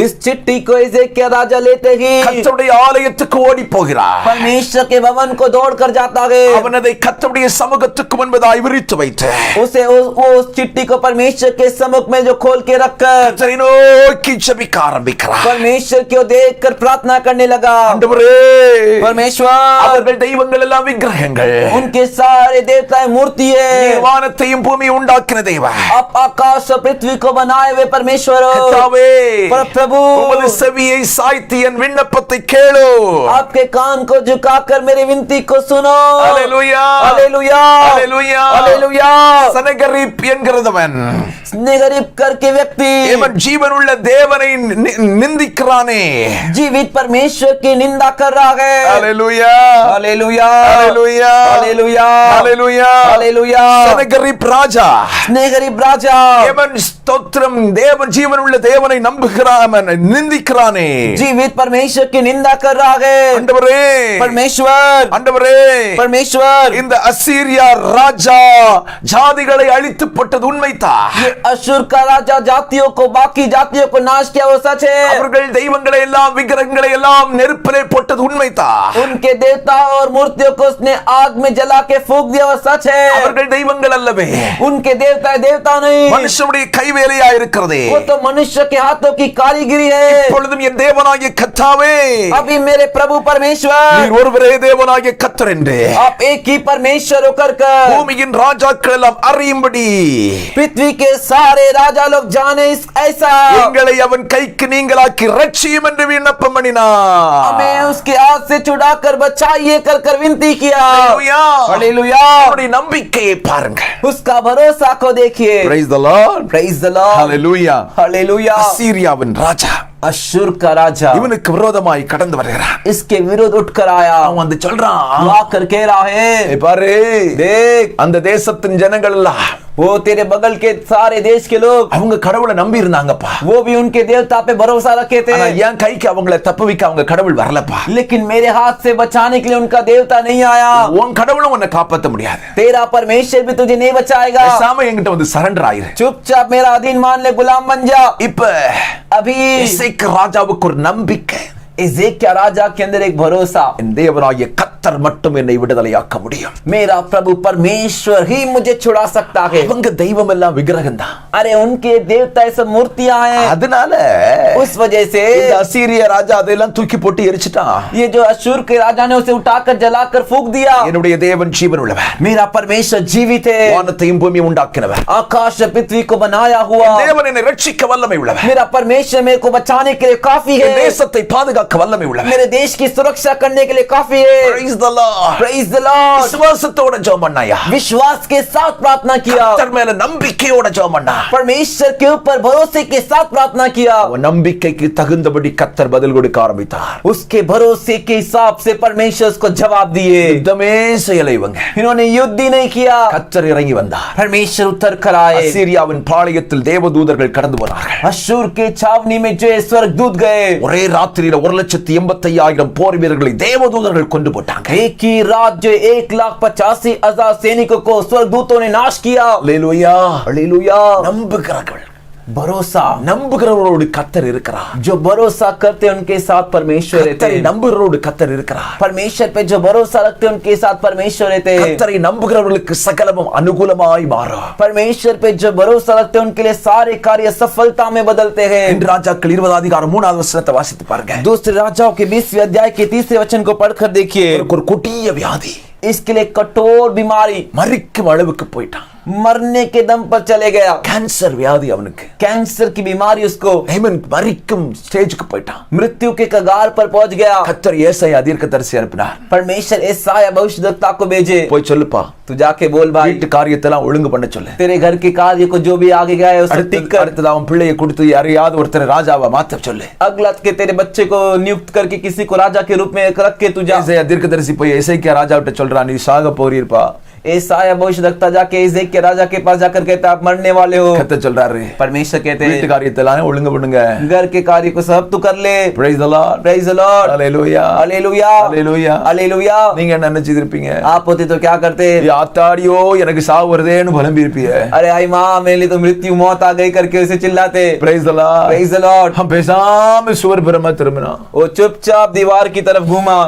इस चिट्ठी को एजेकिया राजा लेते ही கர்த்தருடைய ஆலயத்துக்கு ஓடி போகிறார். परमेश्वर के भवन को दौड़ कर जाता है। அவன் அதை கர்த்தருடைய சமூகத்துக்கு முன்பதாய் விரித்து வைத்து उसे वो उस चिट्ठी को परमेश्वर के सम्मुख में जो खोल के रखकर கர்த்தரை நோக்கி ஜெபிக்க ஆரம்பிக்கிறார். परमेश्वर को देखकर प्रार्थना करने लगा। ஆண்டவரே, परमेश्वर, அவர்கள் தெய்வங்கள் எல்லாம் விக்கிரகங்கள், उनके सारे देवताएं मूर्ति है। நீர் வானத்தையும் பூமியை உண்டாக்கின தேவன். आप आकाश और पृथ्वी को बनाए हुए परमेश्वर हो। கர்த்தாவே, पर प्रभु, உமது செவியை சாய்த்து என் விண்ணப்பத்தை கேளு. आपके कान को झुकाकर मेरी विनती को सुनो। அல்லேலூயா, हालेलुया, அல்லேலூயா, हालेलुया। சனகரிப் என்கிறவன் स्नेहरीप करके व्यक्ति இவன் ஜீவனுள்ள தேவனை நிந்திக்கிறானே. जीवित परमेश्वर की निंदा कर रहा है। அல்லேலூயா, हालेलुया, அல்லேலூயா, हालेलुया, அல்லேலூயா, हालेलुया। சனகரிப் ராஜா स्नेहरीप राजा இவன் ஸ்தோத்திரம், தேவன் ஜீவனுள்ள தேவனை நம்புகிறான், நிந்திக்கிறானே. जीवित परमेश्वर की निंदा कर रहा है। ஆண்டவரே, परमेश्वर, ஆண்டவரே, परमेश्वर, இந்த அசீரியா ராஜா ஜாதிகளை அழித்து போட்டது உண்மைதான். ये अशुर का राजा जातियों को, बाकी जातियों को नाश किया वो सच है। அவர்கள் தெய்வங்களை எல்லாம் விக்கிரகங்களை எல்லாம் நெருப்பிலே போட்டது உண்மைதான். उनके देवता और मूर्तियों को उसने आग में जला के फूंक दिया वो सच है। அவர்கள் தெய்வங்கள் அல்லவே, उनके देवता नहीं, மனுஷனுடைய கைவேலையா இருக்கிறதே. वो तो मनुष्य के हाथों की कारीगरी है। இப்பொழுதும் என் தேவனாகிய கர்த்தாவே, अभी मेरे प्रभु परमेश्वर, நீர் ஒருவரே தேவனாகிய கர்த்தர் என்று आप एक ही परमेश्वर होकर कर பூமியின் ராஜாக்கள் எல்லாம் அறியும்படி पृथ्वी के सारे राजा लोग जाने ऐसा எங்களை அவன் கைக்கு நீங்களாக்கி ரட்சியும் என்று விண்ணப்பம் பண்ணினார். हमें उसके हाथ से छुड़ाकर बचाइए कर कर विनती किया। हालेलुया, हालेलुया, அவருடைய நம்பிக்கையை பாருங்க. उसका भरोसा को देखिए। Praise the Lord, Praise the Lord, Hallelujah. Hallelujah. அசீரியாவின் ராஜா अशूर का राजा இவனுக்கு விரோதமாய் கடந்து வருகிறான். इसके विरुद्ध उठकर आया, அவன் வந்து சொல்றான், आकर कह रहा है, "ஏய் பாரு, देख அந்த தேசத்தின் ஜனங்கள் எல்லாம் वो तेरे बगल के सारे देश के लोग அவங்க கடவுளை நம்பி இருந்தாங்கப்பா. वो भी उनके देवता पे भरोसा रखे थे, ஆனா என் கைக்கு அவங்களை தப்புவிக்க அவங்க கடவுள் வரலப்பா. लेकिन मेरे हाथ से बचाने के लिए उनका देवता नहीं आया। உன் கடவுளும் உன்னை காப்பாற்ற முடியாது. तेरा परमेश्वर भी तुझे नहीं बचाएगा। பேசாம என்கிட்ட வந்து சரண்டர் ஆயிரு. चुपचाप मेरा अधीन मान ले, गुलाम बन जा। இப்ப अभी இசைக்கு ராஜாவுக்கு ஒரு நம்பிக்கை, एजेकिया राजा के अंदर एक भरोसा, என் தேவனாகிய கர்த்தர் மட்டும் என்னை விடுதலையாக்க முடியும். मेरा प्रभु परमेश्वर ही मुझे छुड़ा सकता है। அவங்க தெய்வம் எல்லாம் விக்கிரகம் தான். अरे उनके देवता ऐसे मूर्तियां हैं, அதனால उस वजह से இந்த அசீரிய ராஜா அதெல்லாம் தூக்கி போட்டு எரிச்சிட்டான். ये जो अशूर के राजा ने उसे उठाकर जलाकर फूंक दिया। என்னுடைய தேவன் ஜீவன் உள்ளவர், मेरा परमेश्वर जीवित है, வானத்தையும் பூமியையும் உண்டாக்கினவர், आकाश और पृथ्वी को बनाया हुआ। தேவன் என்னை ரட்சிக்க வல்லமை உள்ளவர், मेरा परमेश्वर मेरे को बचाने के लिए काफी है, என் தேசத்தை பாதுகாக்க வல்லமை உள்ளவர். मेरे देश की सुरक्षा करने के लिए काफी है। Praise the Lord. Praise the Lord, விசுவாசத்தோட ஜெபம் பண்ணாயா, विश्वास के साथ प्रार्थना किया, கர்த்தர் மேல நம்பிக்கையோட ஜெபம் பண்ணா, परमेश्वर के ऊपर भरोसे के साथ प्रार्थना किया। அவன் நம்பிக்கைக்கு தகுந்தபடி கர்த்தர் பதில் கொடுக்க ஆரம்பித்தார். उसके भरोसे के हिसाब से परमेश्वर उसको जवाब दिए। யுத்தமே செய்யல இவங்க, इन्होंने युद्ध ही नहीं किया, கர்த்தர் இறங்கி வந்தார். परमेश्वर उतर कर आए। அசீரியாவின் பாளையத்தில் தேவதூதர்கள் கடந்து போனார்கள். अशूर के छावनी में जो स्वर्गदूत गए, ஒரே ராத்திரியில 1,85,000 போர் வீரர்களை தேவதூதர்கள் கொண்டு போட்டாங்க. एक ही रात जो 1,85,000 सैनिकों को स्वर्गदूतों ने नाश किया। அல்லேலூயா, हालेलुया, நம்புகிறவர்கள், भरोसा, நம்புகிறவரோடு கர்த்தர் இருக்கிறார். जो भरोसा करते हैं उनके साथ परमेश्वर रहते கர்த்தரை हैं। நம்புகிறவரோடு கர்த்தர் இருக்கிறார். परमेश्वर पे जो भरोसा रखते हैं उनके साथ परमेश्वर रहते हैं। கர்த்தரை நம்புகிறவர்களுக்கு சகலமும் அனுகூலமாய் மாறும். परमेश्वर पे जो भरोसा रखते हैं उनके लिए सारे कार्य सफलता में बदलते हैं। ரெண்டு ராஜாக்கள் 20:3 வாசித்து பாருங்க. दूसरे राजाओं के 20वें अध्याय के 3 वचन को पढ़कर देखिए। ஒரு கொடிய வியாதி, इसके लिए कठोर बीमारी, மரிக்கும் அளவுக்கு போயிட்டான். मरने के दम पर चले गया। கேன்சர் வியாதி அவனுக்கு, कैंसर की बीमारी उसको, ஹேமன் மரிக்கும் ஸ்டேஜுக்கு போயிட்டான். मृत्यु के कगार पर पहुंच गया। கர்த்தர் ஏசாயா தீர்க்கதரிசி அனுப்பினார். परमेश्वर एसाया भविष्यद्वक्ता को भेजे, போய் சொல்லுப்பா, तू जाके बोल भाई, வீட்டு காரியத்தெல்லாம் ஒழுங்கு பண்ண சொல்லு. तेरे घर के कार्य को जो भी आगे गया है उसे ठीक कर। அடுத்தது அவன் பிள்ளையை கொடுத்து யாரையாவது ஒருத்தர் ராஜாவை மாத்த சொல்லு. अगला के तेरे बच्चे को नियुक्त करके किसी को राजा के रूप में रख के तू जा। ஏசாயா தீர்க்கதரிசி போய் எசேக்கியா ராஜாவிட்ட சொல்றான், நீ சாக போறீர்ப்பா. एसाया भविष्यद्वक्ता जाके एजेकिया राजा के पास जाकर कहता आप मरने वाले हो। கர்த்தர் சொல்றாரு, परमेश्वर कहते வீட்டு हैं காரியத்தெல்லாம் ஒழுங்கு பண்ணுங்க. घर के कार्य को सब तू कर ले। Praise the Lord. Praise the Lord, Hallelujah. Hallelujah, Hallelujah. Hallelujah. நீங்க என்ன நினைச்சிட்டு இருப்பீங்க? आप होते तो क्या करते? ஆத்தாடியோ எனக்கு சாவு வருதேன்னு புலம்பி இருப்பீங்க. अरे आई माँ मेरे लिए तो मृत्यु मौत आ गई करके उसे चिल्लाते। Praise the Lord. Praise the Lord, हम பேசாம சுவர் பிரம திரும்பினா, वो चुपचाप दीवार की तरफ घूमा।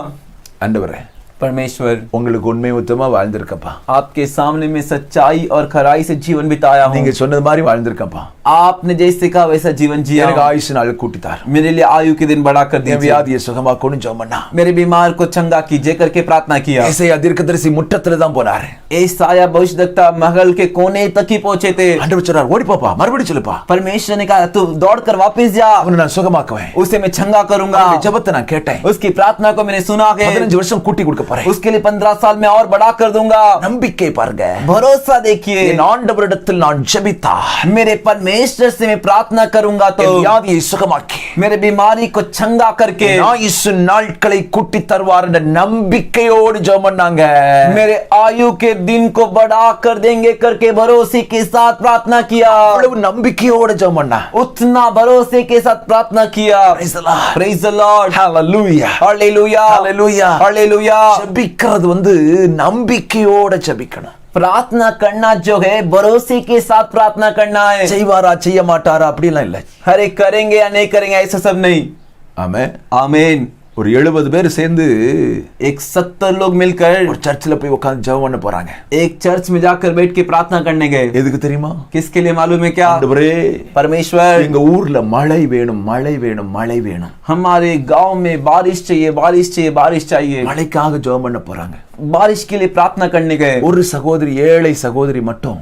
ஆண்டவரே परमेश्वर உங்களுக்கு உண்மை உத்தமா வாழ்ந்திருக்கப்பா, आपके सामने में सच्चाई और खराई से जीवन बिताया हूँ। நீங்க சொன்னது மாதிரி வாழ்ந்திருக்கப்பா. आपने जैसे कहा वैसा जीवन जिया எனக்கு हूँ। ஆயுசு நாள் கூட்டித்தார். मेरे लिए आयु के दिन बढ़ा कर என் दीजिए। வியாதியை சுகமாக்கணும் ஜெபம் பண்ணா. मेरे बीमार को चंगा कीजिए करके प्रार्थना किया। ஏசாயா தீர்க்கதரிசி முற்றத்துல தான் போனாரு. एसाया भविष्यद्वक्ता महल के कोने तक ही पहुंचे थे। ஆண்டவர் சொல்றார், ஓடி போப்பா, மறுபடியும் சொல்லுப்பா, परमेश्वर ने कहा तू दौड़ कर वापिस जा, அவனை நான் சுகமாக்குவேன். उसे मैं चंगा करूंगा। அவனுடைய ஜெபத்தை நான் கேட்டேன். उसकी प्रार्थना को मैंने सुना है। 15 வருஷம் கூட்டி கொடுக்க போறேன். उसके लिए 15 साल में और बढ़ा कर दूंगा। நம்பிக்கை பாருங்க. भरोसा देखिए, என் ஆண்டவரிடத்தில் நான் ஜெபித்தார், मेरे परमेश्वर से मैं प्रार्थना करूंगा तो என் வியாதியை சுகமாக்கி मेरे बीमारी को चंगा करके என் ஆயுசு நாட்களை கூட்டி தருவார் என்ற நம்பிக்கையோடு ஜெபம் பண்ணாங்க. मेरे आयु के दिन को बढ़ा कर देंगे करके भरोसे के साथ प्रार्थना किया। அவ்வளவு நம்பிக்கையோடு ஜெபம் பண்ணா. उतना भरोसे के साथ प्रार्थना किया। Praise the Lord. Praise the Lord, Hallelujah. Hallelujah, Hallelujah. Hallelujah. ஜெபிக்கிறது நம்பிக்கையோட ஜெபிக்கணும். प्रार्थना करना जो है भरोसे के साथ प्रार्थना करना है। செய்வாரா செய்ய மாட்டாரா அப்படிலாம் இல்ல. अरे करेंगे या नहीं करेंगे ऐसा सब नहीं। ஆமென். आमीन। ஒரு 70 பேர் சேர்ந்து एक 70 लोग मिलकर ஒரு சர்ச்சில் போய் உட்கார்ந்து ஜெபம் பண்ண போறாங்க. एक चर्च में जाकर बैठ के प्रार्थना करने गए. எதுக்கு தெரியுமா? किसके लिए मालूम है क्या? ஆண்டவரே, परमेश्वर, எங்க ஊர்ல மழை வேணும், மழை வேணும், மழை வேணும். हमारे गांव में बारिश चाहिए, बारिश चाहिए, बारिश चाहिए. மழைக்காக ஜெபம் பண்ண போறாங்க. बारिश के लिए प्रार्थना करने गए. ஒரு சகோதரி, ஏழை சகோதரி மட்டும்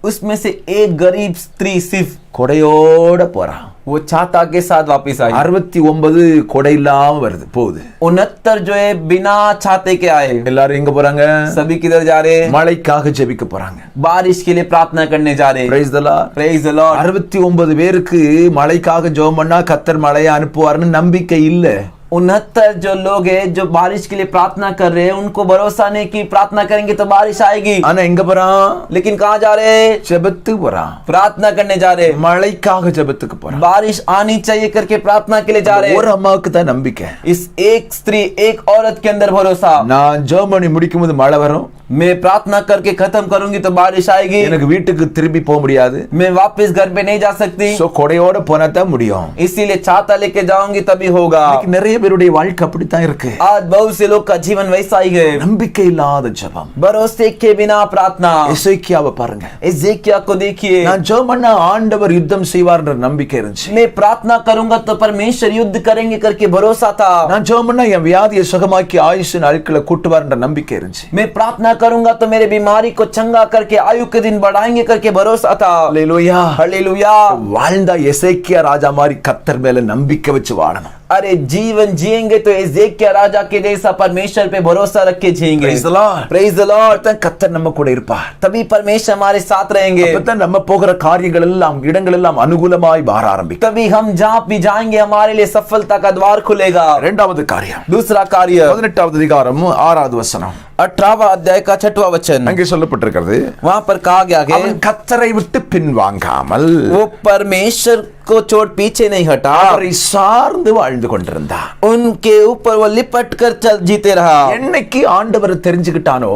उसमें से एक गरीब स्त्री सिर्फ கொடையோட போறா. वो छाता के साथ वापस आई. 69 கொடை இல்லாம வருது போகுது. 69 जो है बिना छाते के आए. எல்லாரும் எங்க போறாங்க? सभी किधर जा रहे? மழைக்காக ஜெபிக்க போறாங்க. बारिश के लिए प्रार्थना करने जा रहे. Praise the Lord. Praise the Lord. 69 பேருக்கு மழைக்காக ஜெபம் பண்ணா கர்த்தர் மழையை அனுப்புவார்னு நம்பிக்கை இல்ல. 69 जो लोग हैं जो बारिश के लिए प्रार्थना कर रहे हैं, उनको भरोसा नहीं कि प्रार्थना करेंगे तो बारिश आएगी. ஆனா எங்க போறான்? लेकिन कहाँ जा रहे हैं? ஜெபத்துக்கு போறான். प्रार्थना करने जा रहे हैं. மழைக்காக ஜெபத்துக்கு போறான். बारिश आनी चाहिए करके प्रार्थना के लिए जा रहे ஒரு हैं. அம்மாவுக்கு தான் நம்பிக்கை. इस एक स्त्री, एक औरत के अंदर भरोसा. நான் ஜெபம் பண்ணி முடிக்கும் போது மழை வரும். मैं प्रार्थना करके खत्म करूंगी तो बारिश आएगी. எனக்கு வீட்டுக்கு திரும்பி போக முடியாது. मैं वापस घर पे नहीं जा सकती. சோ கொடையோட போனா தான் முடியும். इसीलिए छाता लेके जाऊंगी तभी होगा. இன்னைக்கு நிறைய பேருடைய வாழ்க்கை அப்படித்தான் இருக்கு. आज बहुत से लोग का जीवन वैसा ही है. நம்பிக்கை இல்லாத ஜெபம். भरोसे के बिना प्रार्थना. எசேக்கியாவை பாருங்க. एजेकिया को देखिए. நான் ஜெபம் பண்ணா ஆண்டவர் யுத்தம் செய்வார்ன்ற நம்பிக்கை இருந்துச்சு. मैं प्रार्थना करूंगा तो परमेश्वर युद्ध करेंगे करके भरोसा था. நான் ஜெபம் பண்ணா என் வியாதியை சுகமாக்கி ஆயுஷ் நாட்களை கூட்டுவார்ன்ற நம்பிக்கை இருந்துச்சு. मैं प्रार्थना करूंगा तो मेरे बीमारी को चंगा करके आयु के दिन बढ़ाएंगे करके भरोसा था. அல்லேலூயா. हालेलुया. வாழ்ந்தா எசேக்கியா ராஜா மாதிரி கர்த்தர் மேல நம்பிக்கை வச்சு வாழணும். अरे जीवन जिएंगे तो एजेकिया राजा के जैसा परमेश्वर पे भरोसा रख के जिएंगे. Praise the Lord. Praise the Lord. அப்பதான் கர்த்தர் நம்ம கூட இருப்பார். तभी परमेश्वर हमारे साथ रहेंगे. அப்பதான் நம்ம போகிற காரியங்கள் எல்லாம் இடங்கள் எல்லாம் அனுகூலமாய் மாற ஆரம்பிக்கும். तभी हम जहाँ भी जाएंगे हमारे लिए सफलता का द्वार खुलेगा. இரண்டாவது காரியம், दूसरा कार्य 18வது அதிகாரம் 6வது வசனம். 18वां अध्याय का 6वां वचन. அங்கே சொல்லப்பட்டிருக்கிறது, वहाँ पर कहा गया है அவன் கர்த்தரை விட்டு பின்வாங்காமல் वो परमेश्वर को छोड़ पीछे नहीं हटा, அவரை சார்ந்து வாழ்ந்து கொண்டிருந்தான். उनके ऊपर वो लिपट कर चल जीते रहा. என்னைக்கு ஆண்டவரை தெரிஞ்சுக்கிட்டானோ,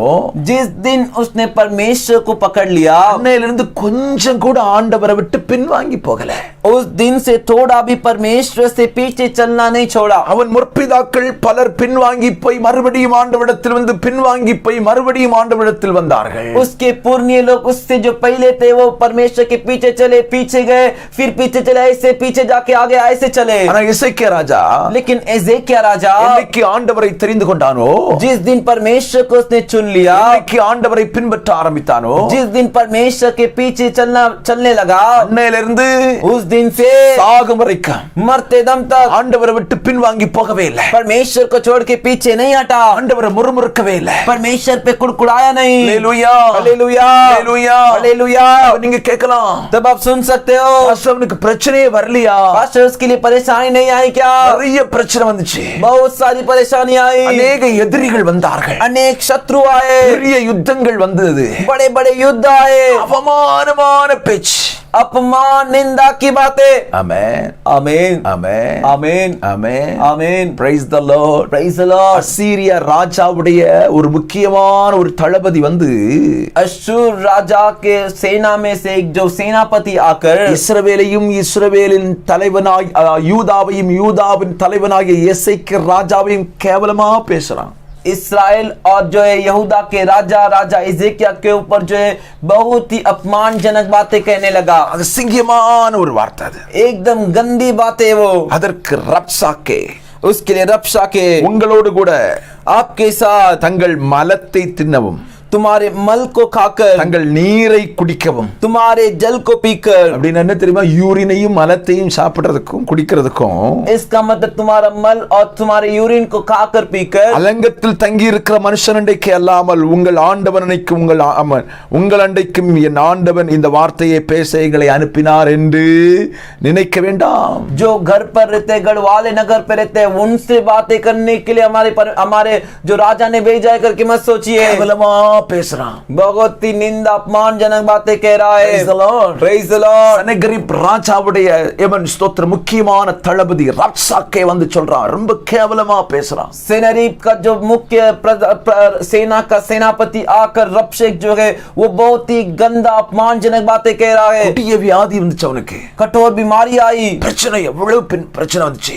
जिस दिन उसने परमेश्वर को पकड़ लिया, அன்னையிலிருந்து கொஞ்சம் கூட ஆண்டவரை விட்டு பின்வாங்கி போகல. उस दिन से थोड़ा भी परमेश्वर से पीछे चलना नहीं छोड़ा. அவன் முற்பிதாக்கள் பலர் பின்வாங்கி போய் மறுபடியும் ஆண்டவரிடத்தில் வந்து பின்வாங்கி போய் மறுபடியும் ஆண்டவரிடத்தில் வந்தார்கள். उसके पुरनिये लोग उससे जो पहले थे वो परमेश्वर के पीछे चले, पीछे गए, फिर पीछे चले, ऐसे पीछे जाके आगे ऐसे चले. ஆனா எசேக்கியா ராஜா लेकिन एजेकिया राजा என்னைக்கு ஆண்டவரை தெரிந்து கொண்டானோ, जिस दिन परमेश्वर को उसने चुन लिया, என்னைக்கு ஆண்டவரை பின்பற்ற ஆரம்பித்தானோ, जिस दिन परमेश्वर के पीछे चलने लगा, அன்னையிலிருந்து उस दिन से சாகும் வரைக்கும் मरते दम तक ஆண்டவரை விட்டு பின்வாங்கி போகவே இல்லை. परमेश्वर को छोड़ के पीछे नहीं हटा. ஆண்டவரை முறுமுறுக்கவே இல்லை. परमेश्वर पे कुड़कुड़ाया नहीं. ஹalleluya, हालेलुया, ஹalleluya, हालेलुया. நீங்க கேட்கலாம், तब आप सुन सकते हो, அவனுக்கு பிரச்சனையே வரலையா? पास्टर उसके लिए परेशानी नहीं आई क्या? நிறைய பிரச்சனை வந்துச்சு. बहुत सारी परेशानी आई, அநேக எதிரிகள் வந்தார்கள். अनेक शत्रु आए, பெரிய யுத்தங்கள் வந்தது. बड़े बड़े युद्ध आए, அவமானமான பேச்சு. अपमान निंदा की बातें. ஆமென், आमीन, ஆமென், आमीन, ஆமென், आमीन. praise the Lord. Praise the Lord. அசீரியா ராஜாவுடைய ஒரு முக்கியமான ஒரு தளபதி வந்து अश्शूर राजा के सेना में से एक जो सेनापति आकर இஸ்ரவேலையும் இஸ்ரவேலின் தலைவனாய் யூதாவையும் யூதாவின் தலைவனாகிய எசேக்கியா ராஜாவையும் கேவலமா பேசுறான். इस्राएल और जो है यहूदा के राजा एजेकिया के ऊपर जो है बहुत ही अपमानजनक बातें कहने लगा. அது சிங்கமான ஒரு வார்த்தை. அது एकदम गंदी बातें वो. அதற்கு ரப்சாக்கே, उसके लिए रब्शा के உங்களோடு கூட आपके साथ தங்கள் மலத்தை தின்னவும், तुम्हारे मल को खाकर, தங்கள் நீரை குடிக்கவும். तुम्हारे जल को पीकर. அப்படின்னு என்ன தெரியுமா? யூரினையும் மலத்தையும் சாப்பிடுறதுக்கும் குடிக்கிறதுக்கும் इसका मतलब तुम्हारा मल और तुम्हारे यूरिन को खाकर पीकर அலங்கத்தில் தங்கி இருக்கிற மனுஷன் அண்டைக்கு அல்லாமல் உங்கள் ஆண்டவன் அண்டைக்கும் உங்கள் அண்டைக்கும் என் ஆண்டவன் இந்த வார்த்தையை பேச எங்களை அனுப்பினார் என்று நினைக்க வேண்டாம். जो घर पर रहते, गढ़ वाले नगर पे रहते, उनसे बातें करने के लिए हमारे जो राजा ने भेजा है करके मत सोचिए. கேவலமான பேசுறான். बहुत ही निंदा अपमानजनक बातें कह रहा है. Praise the Lord. Praise the Lord. சனகரிப் ராஜாவுடைய எவன் ஸ்தோத்திர முக்கியமான தளபதி ரப்சாக்கே வந்து சொல்றான், ரொம்ப கேவலமா பேசுறான். सेनारीब का जो मुख्य सेना का सेनापति आकर रब्शेक जो है वो बहुत ही गंदा अपमानजनक बातें कह रहा है. கொடிய வியாதி வந்துச்சு அவனுக்கு. कठोर बीमारी आई. பிரச்சனை எவ்வளவு பிரச்சனை வந்துச்சு.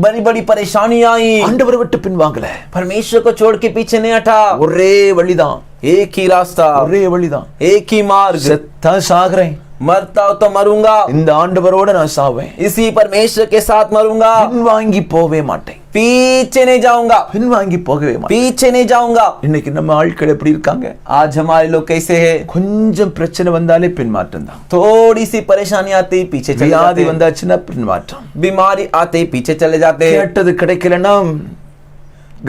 बड़ी बड़ी परेशानी आई. ஆண்டவரை விட்டு பின்வாங்கல. परमेश्वर को छोड़ के पीछे नहीं हटा. ஒரே வழிதான், एक ही रास्ता, ஒரே வழிதான், एक ही मार्ग. செத்தா சாகுறேன், मरता हो तो मरूंगा, இந்த ஆண்டவரோட நான் சாவேன், इसी परमेश्वर के साथ मरूंगा, பின்வாங்கி போவே மாட்டேன், पीछे नहीं जाऊंगा, பின்வாங்கி போகவே மாட்டேன். पीछे नहीं जाऊंगा. இன்னைக்கு நம்ம ஆட்கள் எப்படி இருக்காங்க? आज हमारे लोग कैसे हैं? கொஞ்சம் பிரச்சனை வந்தாலே பின்மாற்றம் தான். थोड़ी सी परेशानी आती पीछे चले வியாதி जाते हैं. வந்தாச்சுன்னா பின்மாற்றம். बीमारी आते ही पीछे चले जाते हैं. கேட்டது கிடைக்கலன்னா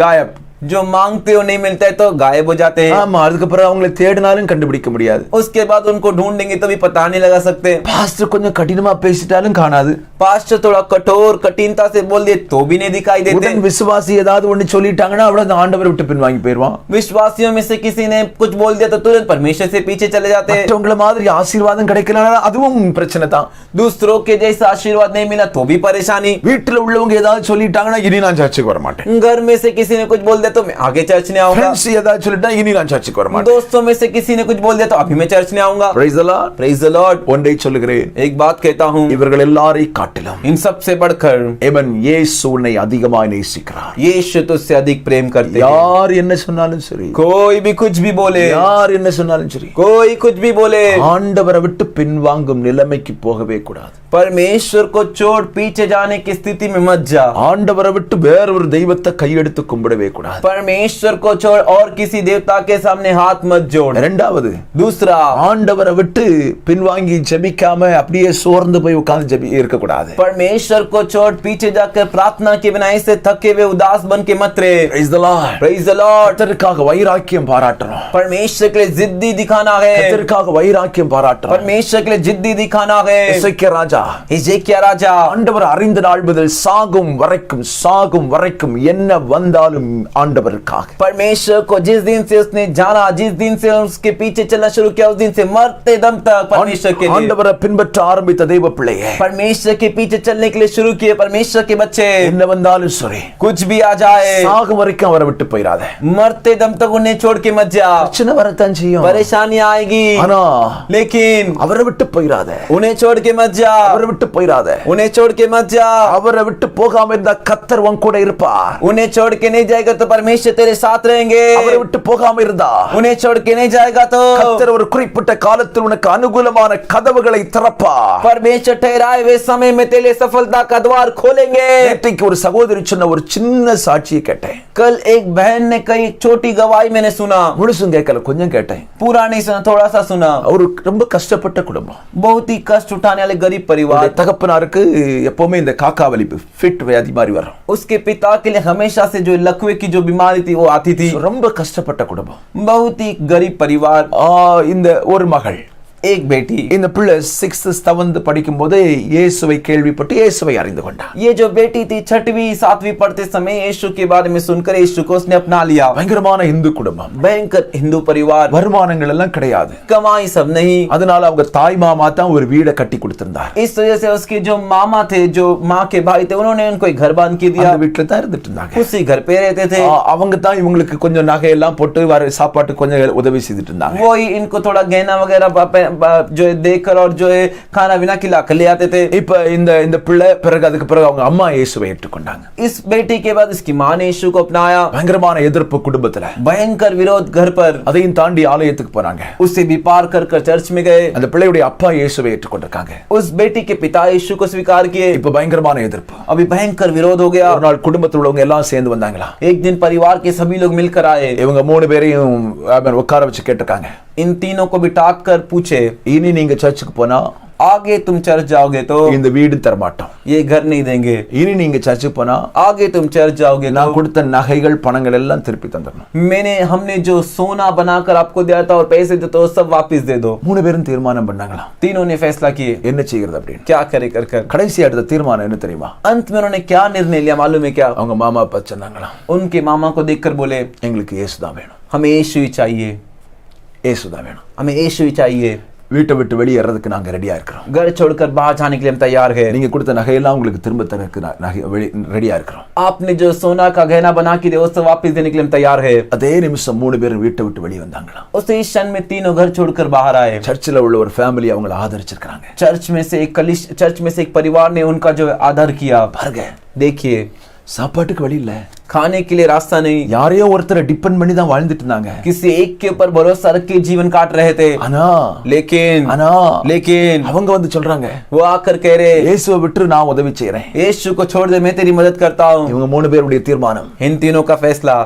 गायब. जो मांगते हो नहीं मिलता है तो गायब हो जाते हैं. ஆமா, அதுக்கப்புறம் அவங்களை தேடினாலும் கண்டுபிடிக்க முடியாது. उसके बाद उनको ढूंढेंगे तो भी पता नहीं लगा सकते. பாஸ்டர் கொஞ்சம் கடினமா பேசிட்டாலும் காணாது. पास्टर थोड़ा कठोर कठिनता से बोल दिए तो भी नहीं दिखाई देते. உடன் விசுவாசி ஏதாவது ஒண்ணு சொல்லிட்டாங்கன்னா அவ்வளவு ஆண்டவரை விட்டு பின்வாங்கி போயிடுவான். विश्वासियों में से किसी ने कुछ बोल दिया तो तुरंत परमेश्वर से पीछे चले जाते हैं. மற்றவங்கள மாதிரி ஆசீர்வாதம் கிடைக்கலனா அதுவும் பிரச்சனை தான். दूसरों के जैसा आशीर्वाद नहीं मिला तो भी परेशानी. வீட்டுல உள்ளவங்க ஏதாவது சொல்லிட்டாங்கன்னா இனி நான் சர்ச்சுக்கு வர மாட்டேன். घर में से किसी ने कुछ बोल दिया तो मैं आगे चर्च नहीं आऊंगा. फ्रेंड्स ஏதாவது சொல்லிட்டா இனி நான் சர்ச்சுக்கு வர மாட்டேன். दोस्तों में से किसी ने कुछ बोल दिया तो अभी मैं चर्च नहीं आऊंगा. Praise the Lord. Praise the Lord. ஒன்றை சொல்லுகிறேன், एक बात कहता हूँ, இவர்கள் எல்லாரையும் காட்டிலும் इन सब से बढ़कर இவன் இயேசு உன்னை அதிகமாய் நேசிக்கிறார். यीशु तुझसे अधिक प्रेम करते हैं. யார் என்ன சொன்னாலும் சரி, कोई भी कुछ भी बोले, யார் என்ன சொன்னாலும் சரி, कोई कुछ भी बोले, ஆண்டவரை விட்டு பின்வாங்கும் நிலைமைக்கு போகவே கூடாது. परमेश्वर को छोड़ पीछे जाने की स्थिति में मत जा. ஆண்டவரை விட்டு வேற ஒரு தெய்வத்தை கையெடுத்து கும்பிடவே கூடாது. परमेश्वर को छोड़ और किसी देवता के सामने हाथ मत जोड़. இரண்டாவது, दूसरा, ஆண்டவரை விட்டு பின்வாங்கி ஜெபிக்காம அப்படியே சோர்ந்து போய் உட்கார்ந்து ஜெபி இருக்க கூடாது. परमेश्वर को छोड़ पीछे जाकर प्रार्थना के बिना ऐसे थके हुए उदास बन के मत रहे. Praise the Lord. Praise the Lord. கர்த்தருக்காக வைராக்கியம் பாராட்டணும். परमेश्वर के लिए जिद्दी दिखाना है. கர்த்தருக்காக வைராக்கியம் பாராட்டணும். परमेश्वर के लिए जिद्दी दिखाना है. எசேக்கியா ராஜா, हिजकिय्याह राजा, ஆண்டவர் அறிந்த நாள் முதல் சாகும் வரைக்கும் என்ன வந்தாலும் ஆண்டவருக்காக. परमेश्वर को जिस दिन से उसने जाना, जिस दिन से उसके पीछे चलना शुरू किया, उस दिन से मरते दम तक परमेश्वर के लिए, ஆண்டவரை பின்பற்ற ஆரம்பித்த தெய்வ பிள்ளையே, परमेश्वर के पीछे चलने के लिए शुरू किए परमेश्वर के बच्चे, என்ன வந்தாலும் சரி, कुछ भी आ जाए, சாகும் வரைக்கும் அவரை விட்டு போயிடாத. मरते दम तक उन्हें छोड़ के मत जा. பிரச்சனை வரத்தான் செய்யும், परेशानी आएगी, ஆனா लेकिन அவரை விட்டு போயிடாத. उन्हें छोड़ के मत जा. அவரை விட்டு போயிடாத. उन्हें छोड़ के मत जा. அவரை விட்டு போகாம இருந்தா கர்த்தர் உன் கூட இருப்பார். उन्हें छोड़ के नहीं जाएगा तो परमेश्वर तेरे साथ रहेंगे. அவரை விட்டு போகாம இருந்தா, उन्हें छोड़ के नहीं जाएगा तो கர்த்தர் ஒரு குறிப்பிட்ட காலத்தில் உனக்கு அனுகூலமான கதவுகளை திறப்பார். परमेश्वर ठहराए हुए समय में तेरे सफलता का द्वार खोलेंगे. நேற்றைக்கு ஒரு சகோதரி சொன்ன ஒரு சின்ன சாட்சியை கேட்டேன். कल एक बहन ने कई छोटी गवाही मैंने सुना. முழுசும் கேட்கல, கொஞ்சம் கேட்டேன். पूरा नहीं सुना, थोड़ा सा सुना. ஒரு ரொம்ப கஷ்டப்பட்ட குடும்பம். बहुत ही कष्ट उठाने वाले गरीब परिवार. தகப்பனாருக்கு எப்பவுமே இந்த காக்கா வலிப்பு ஃபிட் வியாதி மாதிரி வரும். उसके पिता के लिए हमेशा से जो लकवे की जो बीमारी थी वो आती थी. ரொம்ப கஷ்டப்பட்ட குடும்பம். बहुत ही गरीब परिवार. இந்த ஒரு மகள், एक बेटी. இந்த பிள்ளை 6th 7th படிக்கும் போது இயேசுவை கேள்விப்பட்டு இயேசுவை அறிந்து கொண்டார். ये जो बेटी थी 6वीं 7वीं पढ़ते समय यीशु के बारे में सुनकर यीशु को उसने अपना लिया. பயங்கரமான இந்து குடும்பம், भयंकर हिंदू परिवार. வருமானங்கள் எல்லாம் கிடையாது, कमाई सब नहीं. அதனால அவங்க தாய் மாமா தான் ஒரு வீடை கட்டி கொடுத்திருந்தார். इस वजह से उसके जो मामा थे, जो माँ के भाई थे, उन्होंने उनको एक घर बांध के दिया. அந்த வீட்ல தான் இருந்துட்டு இருந்தாங்க. उसी घर पे रहते थे. அவங்க தான் இவங்களுக்கு கொஞ்சம் நகை எல்லாம் போட்டு வர சாப்பாட்டுக்கு கொஞ்சம் உதவி செய்துட்டு இருந்தாங்க. वो ही इनको थोड़ा गहना वगैरह जो देकर और जो है खाना बिना खिला कर ले आते थे. இப்ப இந்த பிள்ளை பிறகு அதுக்கு பிறகு அவங்க அம்மா இயேசுவை ஏற்றுக்கொண்டாங்க. इस बेटी के बाद इसकी माँ ने यीशु को अपनाया. பயங்கரமான எதிர்ப்பு குடும்பத்துல, भयंकर विरोध घर पर. அதையும் தாண்டி ஆலயத்துக்கு போனாங்க. उससे भी पार कर चर्च में गए. அந்த பிள்ளையுடைய அப்பா இயேசுவை ஏற்றுக்கொண்டிருக்காங்க. उस बेटी के पिता यीशु को स्वीकार किए. இப்ப பயங்கரமான எதிர்ப்பு. अभी भयंकर विरोध हो गया. ஒரு நாள் குடும்பத்துல உள்ளவங்க எல்லாம் சேர்ந்து வந்தாங்களா. एक दिन परिवार के सभी लोग मिलकर आए. இவங்க 3 பேரையும் உட்கார வச்சு கேட்டிருக்காங்க. इन तीनों को बिठा कर पूछे, இனி நீங்க சர்ச்சுக்கு போனா आगे तुम चर्च जाओगे तो இந்த வீடு தர மாட்டோம். ये घर नहीं देंगे. இனி நீங்க சர்ச்சுக்கு போனா आगे तुम चर्च जाओगे நான் तो கொடுத்த நகைகள் பணங்கள் எல்லாம் திருப்பி தந்துடணும். हमने जो सोना बनाकर आपको दिया था और पैसे दे तो सब वापस दे दो. 3 பேரும் தீர்மானம் பண்ணாங்களா. तीनों ने फैसला किए என்ன செய்யறது அப்படின்னு. क्या करे कर கடைசி எடுத்த தீர்மானம் என்ன தெரியுமா? अंत में उन्होंने क्या निर्णय लिया मालूम है क्या? அவங்க மாமா அப்பா சொன்னாங்களா, उनके मामा को देखकर बोले, எங்களுக்கு இயேசு தான் வேணும். हमें यीशु ही चाहिए. இயேசுதான் வேணும். हमें यीशु ही चाहिए। வீட்டை விட்டு வெளியேறதுக்கு நாங்க ரெடியா இருக்கிறோம். घर छोड़कर बाहर जाने के लिए हम तैयार है। நீங்க கொடுத்த நகையெல்லாம் உங்களுக்கு திரும்ப தரக்கு ரெடியா இருக்கிறோம். आपने जो सोना का गहना बना के दिया उससे वापस देने के लिए हम तैयार है। அதே நிமிஷம் 3 பேர் வீட்டை விட்டு வெளிய வந்தாங்களா. उसी क्षण में तीनों घर छोड़कर बाहर आए। சர்ச்சில் உள்ள ஒரு ஃபேமிலி அவங்களை ஆதரிச்சிருக்காங்க. चर्च में से एक परिवार ने उनका जो आदर किया। பாருங்க, देखिए, சாப்பாட்டுக்கு வழி இல்ல, खाने के लिए रास्ता नहीं, யாரையோ ஒருத்தரை டிபெண்ட் பண்ணி தான் வாழ்ந்துட்டு இருந்தாங்க. किसी एक के ऊपर भरोसा रख के जीवन काट रहे थे। लेकिन அவங்க வந்து சொல்றாங்க, वो आकर कह रहे, இயேசுவை விட்டு நான் உதவி செய்றேன், यीशु को छोड़ दे, मैं तेरी मदद करता हूँ। இவங்க 3 பேருடைய தீர்மானம். इन तीनों का फैसला,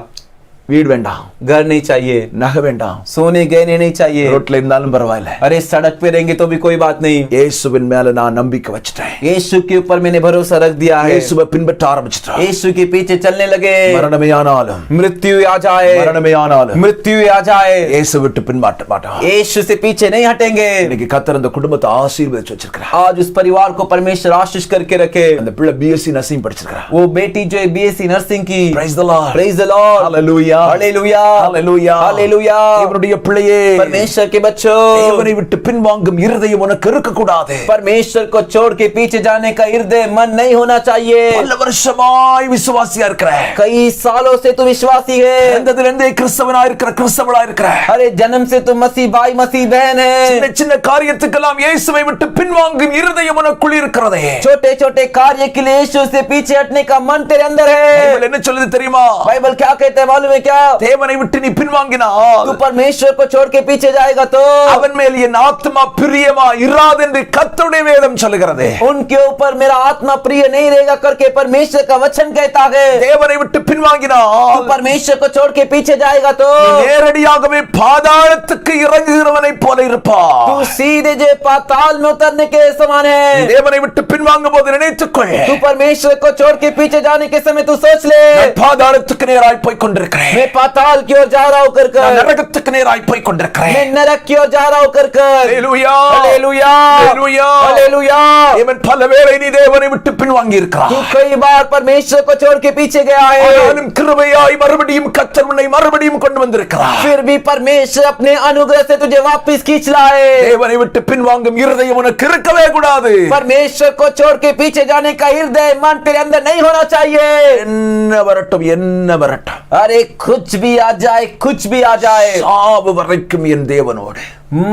வீடு வேண்டாம், घर नहीं चाहिए, நகை வேண்டாம், सोने गहने नहीं चाहिए, ரோட்ல இருந்தாலும் பரவாயில்ல, अरे सड़क पे रहेंगे तो भी कोई बात नहीं, இயேசுவின் மேல நான் நம்பிக்கை வச்சிட்டேன், यीशु के ऊपर मैंने भरोसा रख दिया है, இயேசுவை பின்பற்ற ஆரம்பிச்சிட்டேன், यीशु के पीछे चलने लगे, மரணமே ஆனாலும் मृत्यु आ जाए, மரணமே ஆனாலும் मृत्यु आ जाए, இயேசு விட்டு பின்மாற்ற மாட்டோம். यीशु से पीछे नहीं हटेंगे। இன்னைக்கு கர்த்தர் அந்த குடும்பத்தை ஆசீர்வதிச்சு வச்சிருக்கிறார். आज उस परिवार को परमेश्वर आशीष करके रखे। அந்த பிள்ளை BSc நர்சிங் படிச்சிருக்கா, वो बेटी जो है BSc नर्सिंग की। Praise the Lord, Praise the Lord, Hallelujah, Hallelujah, Hallelujah, Hallelujah। தேவனுடைய பிள்ளையே, परमेश्वर के बच्चों, தேவனை விட்டு பின்வாங்கும் இருதயம் உனக்கு இருக்க கூடாது. परमेश्वर को छोड़ के पीछे जाने का हृदय मन नहीं होना चाहिए। பல வருஷமாய் விசுவாசியா இருக்கிற, कई सालों से तू विश्वासी है, இருந்ததிலிருந்தே கிறிஸ்தவனா இருக்கிற, கிறிஸ்தவளா இருக்கிற, अरे जन्म से तू मसीह भाई मसीह बहन है, சின்ன சின்ன காரியத்துக்கெல்லாம் இயேசுவை விட்டு பின்வாங்கும் இருதயம் உனக்குள் இருக்கிறதே, छोटे छोटे कार्य के लिए यीशु से पीछे हटने का मन तेरे अंदर है। பைபிள் என்ன சொல்லுது தெரியுமா? बाइबल क्या कहते हैं मालूम है क्या? தேவனை விட்டு நீ பின்வாங்கினா, तू परमेश्वर को छोड़ के पीछे जाएगा तो அவன் மேல் என் ஆத்மா பிரியமா இராது என்று கர்த்தருடைய வேதம் சொல்லுகிறது. उनके ऊपर मेरा आत्मा प्रिय नहीं रहेगा करके परमेश्वर का वचन कहता है। தேவனை விட்டு பின்வாங்கினா, तू परमेश्वर को छोड़ के पीछे जाएगा तो நேரடியாகவே பாதாளத்துக்கு இறங்குகிறவனைப் போல இருப்பாய். तू सीधे जो पाताल में उतरने के समान है। தேவனை விட்டு பின்வாங்கும் போது நினைத்துக்கொள், तू परमेश्वर को छोड़ के पीछे जाने के समय तू सोच ले, நான் பாதாளத்துக்கு நேராய் போய் கொண்டிருக்கிறேன், मैं पाताल की ओर जा रहा हूं कर நான் कर, நரகத்துக்கு நேராய் போய் கொண்டிருக்கிறேன். मैं नरक की ओर जा रहा हूं कर कर। ஹalleluya, हालेलुया, ஹalleluya, हालेलुया। இவன் பலவேளை நீ தேவனை விட்டு பின்வாங்கி இருக்கிறாய். तू कई बार परमेश्वर को छोड़ के पीछे गया है, ஆனாலும் கிருபையாய் மறுபடியும் கர்த்தர் உன்னை மறுபடியும் கொண்டு வந்திருக்கிறார். फिर भी परमेश्वर अपने अनुग्रह से तुझे वापस खींच लाए। தேவனை விட்டு பின்வாங்கும் இருதயம் உனக்கு இருக்கவே கூடாது. परमेश्वर को छोड़ के पीछे जाने का हृदय मन तेरे अंदर नहीं होना चाहिए। என்ன வரட்டும், என்ன வரட்டும், अरे कुछ भी आ जाए, कुछ भी आ जाए, சாவு வரைக்கும் என் தேவனோடு,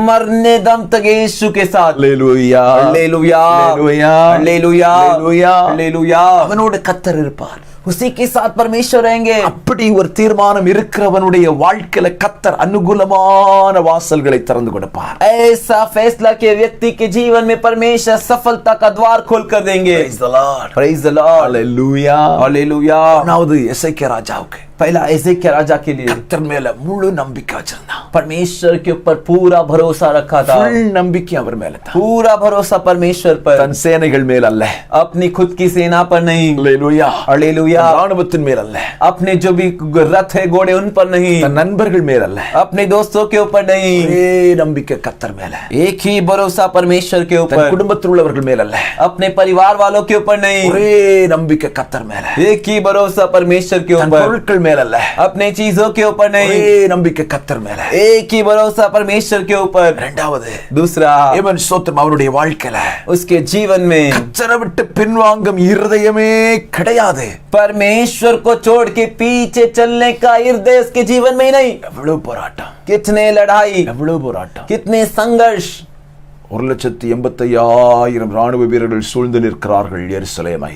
मरने दम तक यीशु के साथ। ஹalleluya, हालेलुया, ஹalleluya, हालेलुया, ஹalleluya. हालेलुया। அவனோடு கர்த்தர் இருப்பார். उसी के साथ परमेश्वर रहेंगे। அப்படி ஒரு தீர்மானம் இருக்கிறவனுடைய வாழ்க்கையில கர்த்தர் அனுகூலமான வாசல்களை திறந்து கொடுப்பார். ऐसा फैसला के व्यक्ति के जीवन में परमेश्वर सफलता का द्वार खोल कर देंगे। Praise the Lord, Praise the Lord, hallelujah. Hallelujah. ஒன்னாவது எசேக்கியா ராஜாவுக்கு पहला एजेकिया राजा के लिए கர்த்தர் மேல முழு நம்பிக்கை வச்சிருந்தான். परमेश्वर के ऊपर पूरा भरोसा रखा था। full நம்பிக்கை அவர் மேல தான். पूरा भरोसा परमेश्वर पर, தன் சேனைகள் மேல் அல்ல, अपनी खुद की सेना पर नहीं, ஹalleluya, हालेलुया, ராணுவத்தின் மேல் அல்ல, अपने जो भी रथ है घोड़े उन पर नहीं, தன் நண்பர்கள் மேல் அல்ல, अपने दोस्तों के ऊपर नहीं, ஒரே நம்பிக்கை கர்த்தர் மேல, एक ही भरोसा परमेश्वर के தன் ऊपर, குடும்பத்தில் உள்ளவர்கள் மேல் அல்ல, अपने परिवार वालों के ऊपर नहीं, ஒரே நம்பிக்கை கர்த்தர் மேல, एक ही भरोसा परमेश्वर के தன் ऊपर, பொருட்கள் மேல் அல்ல, अपने चीजों के ऊपर नहीं, ஒரே நம்பிக்கை கர்த்தர் மேல. एक ही भरोसा परमेश्वर के ऊपर। இரண்டாவது, दूसरा, இவன் ஸ்தோத்திரம், அவருடைய வாழ்க்கையில उसके जीवन में கர்த்தரை விட்டு பின்வாங்கும் இருதயமே கிடையாது. परमेश्वर को छोड़ के पीछे चलने का हृदय उसके जीवन में ही नहीं। எவ்வளவு போராட்டம், कितने लड़ाई, எவ்வளவு போராட்டம். कितने संघर्ष। 1,85,000 ராணுவ வீரர்கள் சூழ்ந்து நிற்கிறார்கள் எருசலேமை.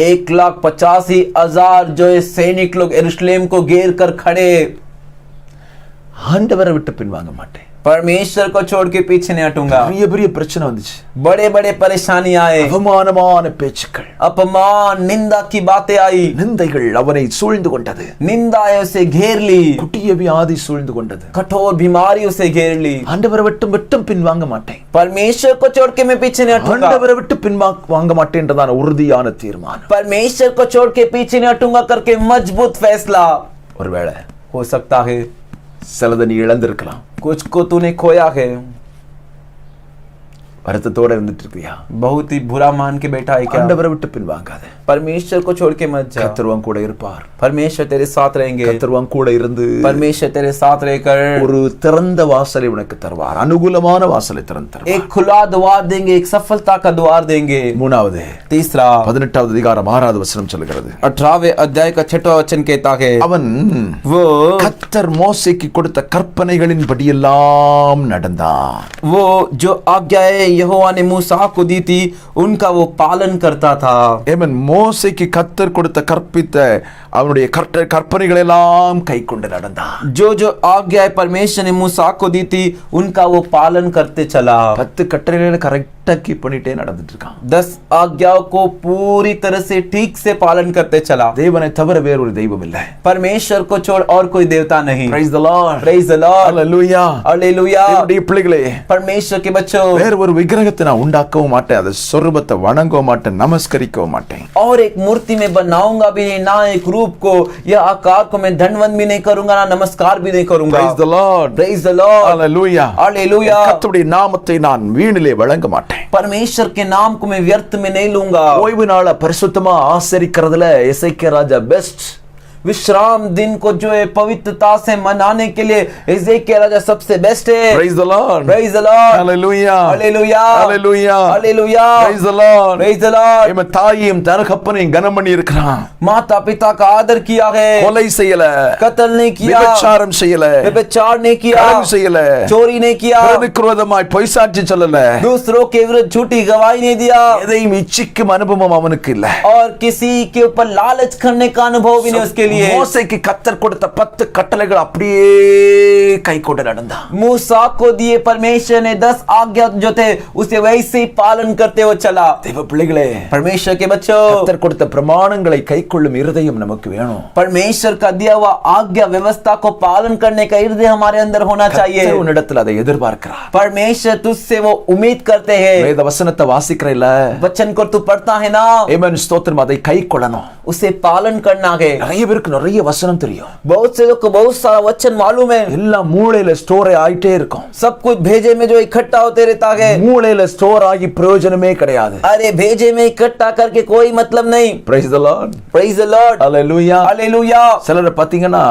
1,85,000 जो सैनिक लोग यरूशलेम को घेर कर खड़े। ஆண்டவரை விட்டு பின்வாங்க மாட்டேன். परमेश्वर को छोड़ के पीछे नहीं हटूंगा। பெரிய பெரிய பிரச்சனை வந்துச்சு, बड़े बड़े परेशानी आए, அவமானமான பேச்சுக்கள், अपमान निंदा की बातें आई, நிந்தைகள் அவனை சூழ்ந்து கொண்டது, निंदाएं उसे घेर ली, குட்டிய வியாதி சூழ்ந்து கொண்டது. कठोर बीमारी उसे घेर ली। ஆண்டவரை விட்டு மட்டும் பின்வாங்க மாட்டேன், परमेश्वर को छोड़ के मैं पीछे नहीं हटूंगा। ஆண்டவரை விட்டு பின்வாங்க மாட்டேன்றதான உறுதியான தீர்மானம். परमेश्वर को छोड़ के पीछे नहीं हटूंगा करके मजबूत फैसला। ஒருவேளை हो सकता है சிலதை நீ இழந்திருக்கலாம், कुछ को तूने खोया है, வருத்தத்தோட இருந்துட்டு இருக்கியா? बहुत ही बुरा मान के बैठा है क्या? ஆண்டவரை விட்டு பின்வாங்காத. परमेश्वर को छोड़ के मत जा। கர்த்தர் உன் கூட இருப்பார். परमेश्वर तेरे साथ रहेंगे। கர்த்தர் உன் கூட இருந்து परमेश्वर तेरे साथ रहकर ஒரு திறந்த வாசலை உனக்கு தருவார். அனுகூலமான வாசலை திறந்து தருவார். एक खुला द्वार देंगे, एक सफलता का द्वार देंगे। மூணாவது, तीसरा 18வது அதிகாரம் 6வது வசனம் சொல்கிறது, 18वें अध्याय का 6वां वचन कहता है, அவன் वो கர்த்தர் மோசேக்கு கொடுத்த கற்பனைகளின் படியெல்லாம் நடந்தான். वो जो आज्ञाएं यहोवा ने मूसा को दी थी उनका वो पालन करता था। ஏமன் மோசேக்கு கர்த்தர் கொடுத்த கற்பித்த அவனுடைய கற்பனைகள் எல்லாம் கைக்கொண்டு நடந்தான். जो जो आज्ञाएं परमेश्वर ने मूसा को दी थी उनका वो पालन करते चला। 10 கட்டளைகளை கரெக்டா கீப் பண்ணிட்டே நடந்துட்டு இருக்கான். 10 आज्ञाओं को पूरी तरह से ठीक से पालन करते चला। தேவனை தவிர வேற ஒரு தெய்வம் இல்லை. परमेश्वर को छोड़ और कोई देवता नहीं। Praise the Lord. Praise the Lord. Hallelujah. Hallelujah. தேவனுடைய பிள்ளைகளே, परमेश्वर के बच्चों, வேற ஒரு விக்கிரகத்தை நான் உண்டாக்கவும் மாட்டேன், அது சொரூபத்தை வணங்கவும் மாட்டேன், நமஸ்கரிக்கவும் மாட்டேன். और एक मूर्ति में बनाऊंगा भी नहीं, ना एक रूप को या आकार को मैं धन्यवाद भी नहीं करूंगा, ना नमस्कार भी नहीं करूंगा। Praise the Lord. Praise the Lord. Hallelujah. Hallelujah. கர்த்தருடைய நாமத்தை நான் வீணிலே வழங்க மாட்டேன். परमेश्वर के नाम को मैं व्यर्थ में नहीं लूंगा। ஓய்வு நாளை பரிசுத்தமா ஆசரிக்கிறதுல எசேக்கியா ராஜா பெஸ்ட். विश्राम दिन को जो है पवित्रता से मनाने के लिए हिजकिय्याह राजा सबसे बेस्ट है। Praise the Lord. Praise the Lord. Hallelujah. Hallelujah. Hallelujah. Hallelujah. Praise the Lord. Praise the Lord. இவன் தாயையும் தகப்பனையும் கனம் பண்ணி இருக்கிறான். माता पिता का आदर किया है, கொலை செய்யல, कत्ल नहीं किया, விபச்சாரம் செய்யல, व्यभिचार नहीं किया, களவு செய்யல, चोरी नहीं किया, பிறனுக்கு விரோதமாய் பொய் சாட்சி சொல்லல, दूसरों के विरुद्ध झूठी गवाही नहीं दिया, எதையும் இச்சிக்கும் அனுபவம் அவனுக்கு இல்ல. और किसी के ऊपर लालच करने का अनुभव भी नहीं उसके लिए। மோசேக்கு கர்த்தர் கொடுத்த 10 கட்டளைகள் அப்படியே கைக்கொண்டு நடந்தான். मूसा को दिए परमेश्वर ने 10 आज्ञा जो थे उसे वैसे ही पालन करते हुए चला। தேவ பிள்ளைகளே, परमेश्वर के बच्चों, கர்த்தர் கொடுத்த பிரமாணங்களை கைக்கொள்ளும் இருதயம் நமக்கு வேணும். परमेश्वर का दिया हुआ आज्ञा व्यवस्था को पालन करने का हृदय हमारे अंदर होना चाहिए। கர்த்தர் உன்னிடத்தில் அதை எதிர்பார்க்கிறார். परमेश्वर तुझसे वो उम्मीद करते हैं। வேத வசனத்தை வாசிக்கிறேல்ல, वचन को तू पढ़ता है ना, ஆமென், ஸ்தோத்திரம், அதை கைக்கொள்ளணும். उसे पालन करना है। நிறைய பேருக்கு நிறைய வசனம் தெரியும், बहुत से लोग को बहुत सारा वचन मालूम है, எல்லாம் மூளையில ஸ்டோர் ஆயிட்டே இருக்கும். सब कुछ भेजे में जो इकट्ठा होते रहता है। மூளையில ஸ்டோர் ஆகி பிரயோஜனமே கிடையாது. अरे भेजे में इकट्ठा करके कोई मतलब नहीं। Praise the Lord. Praise the Lord. Hallelujah. Hallelujah. சிலரை பாத்தீங்கன்னா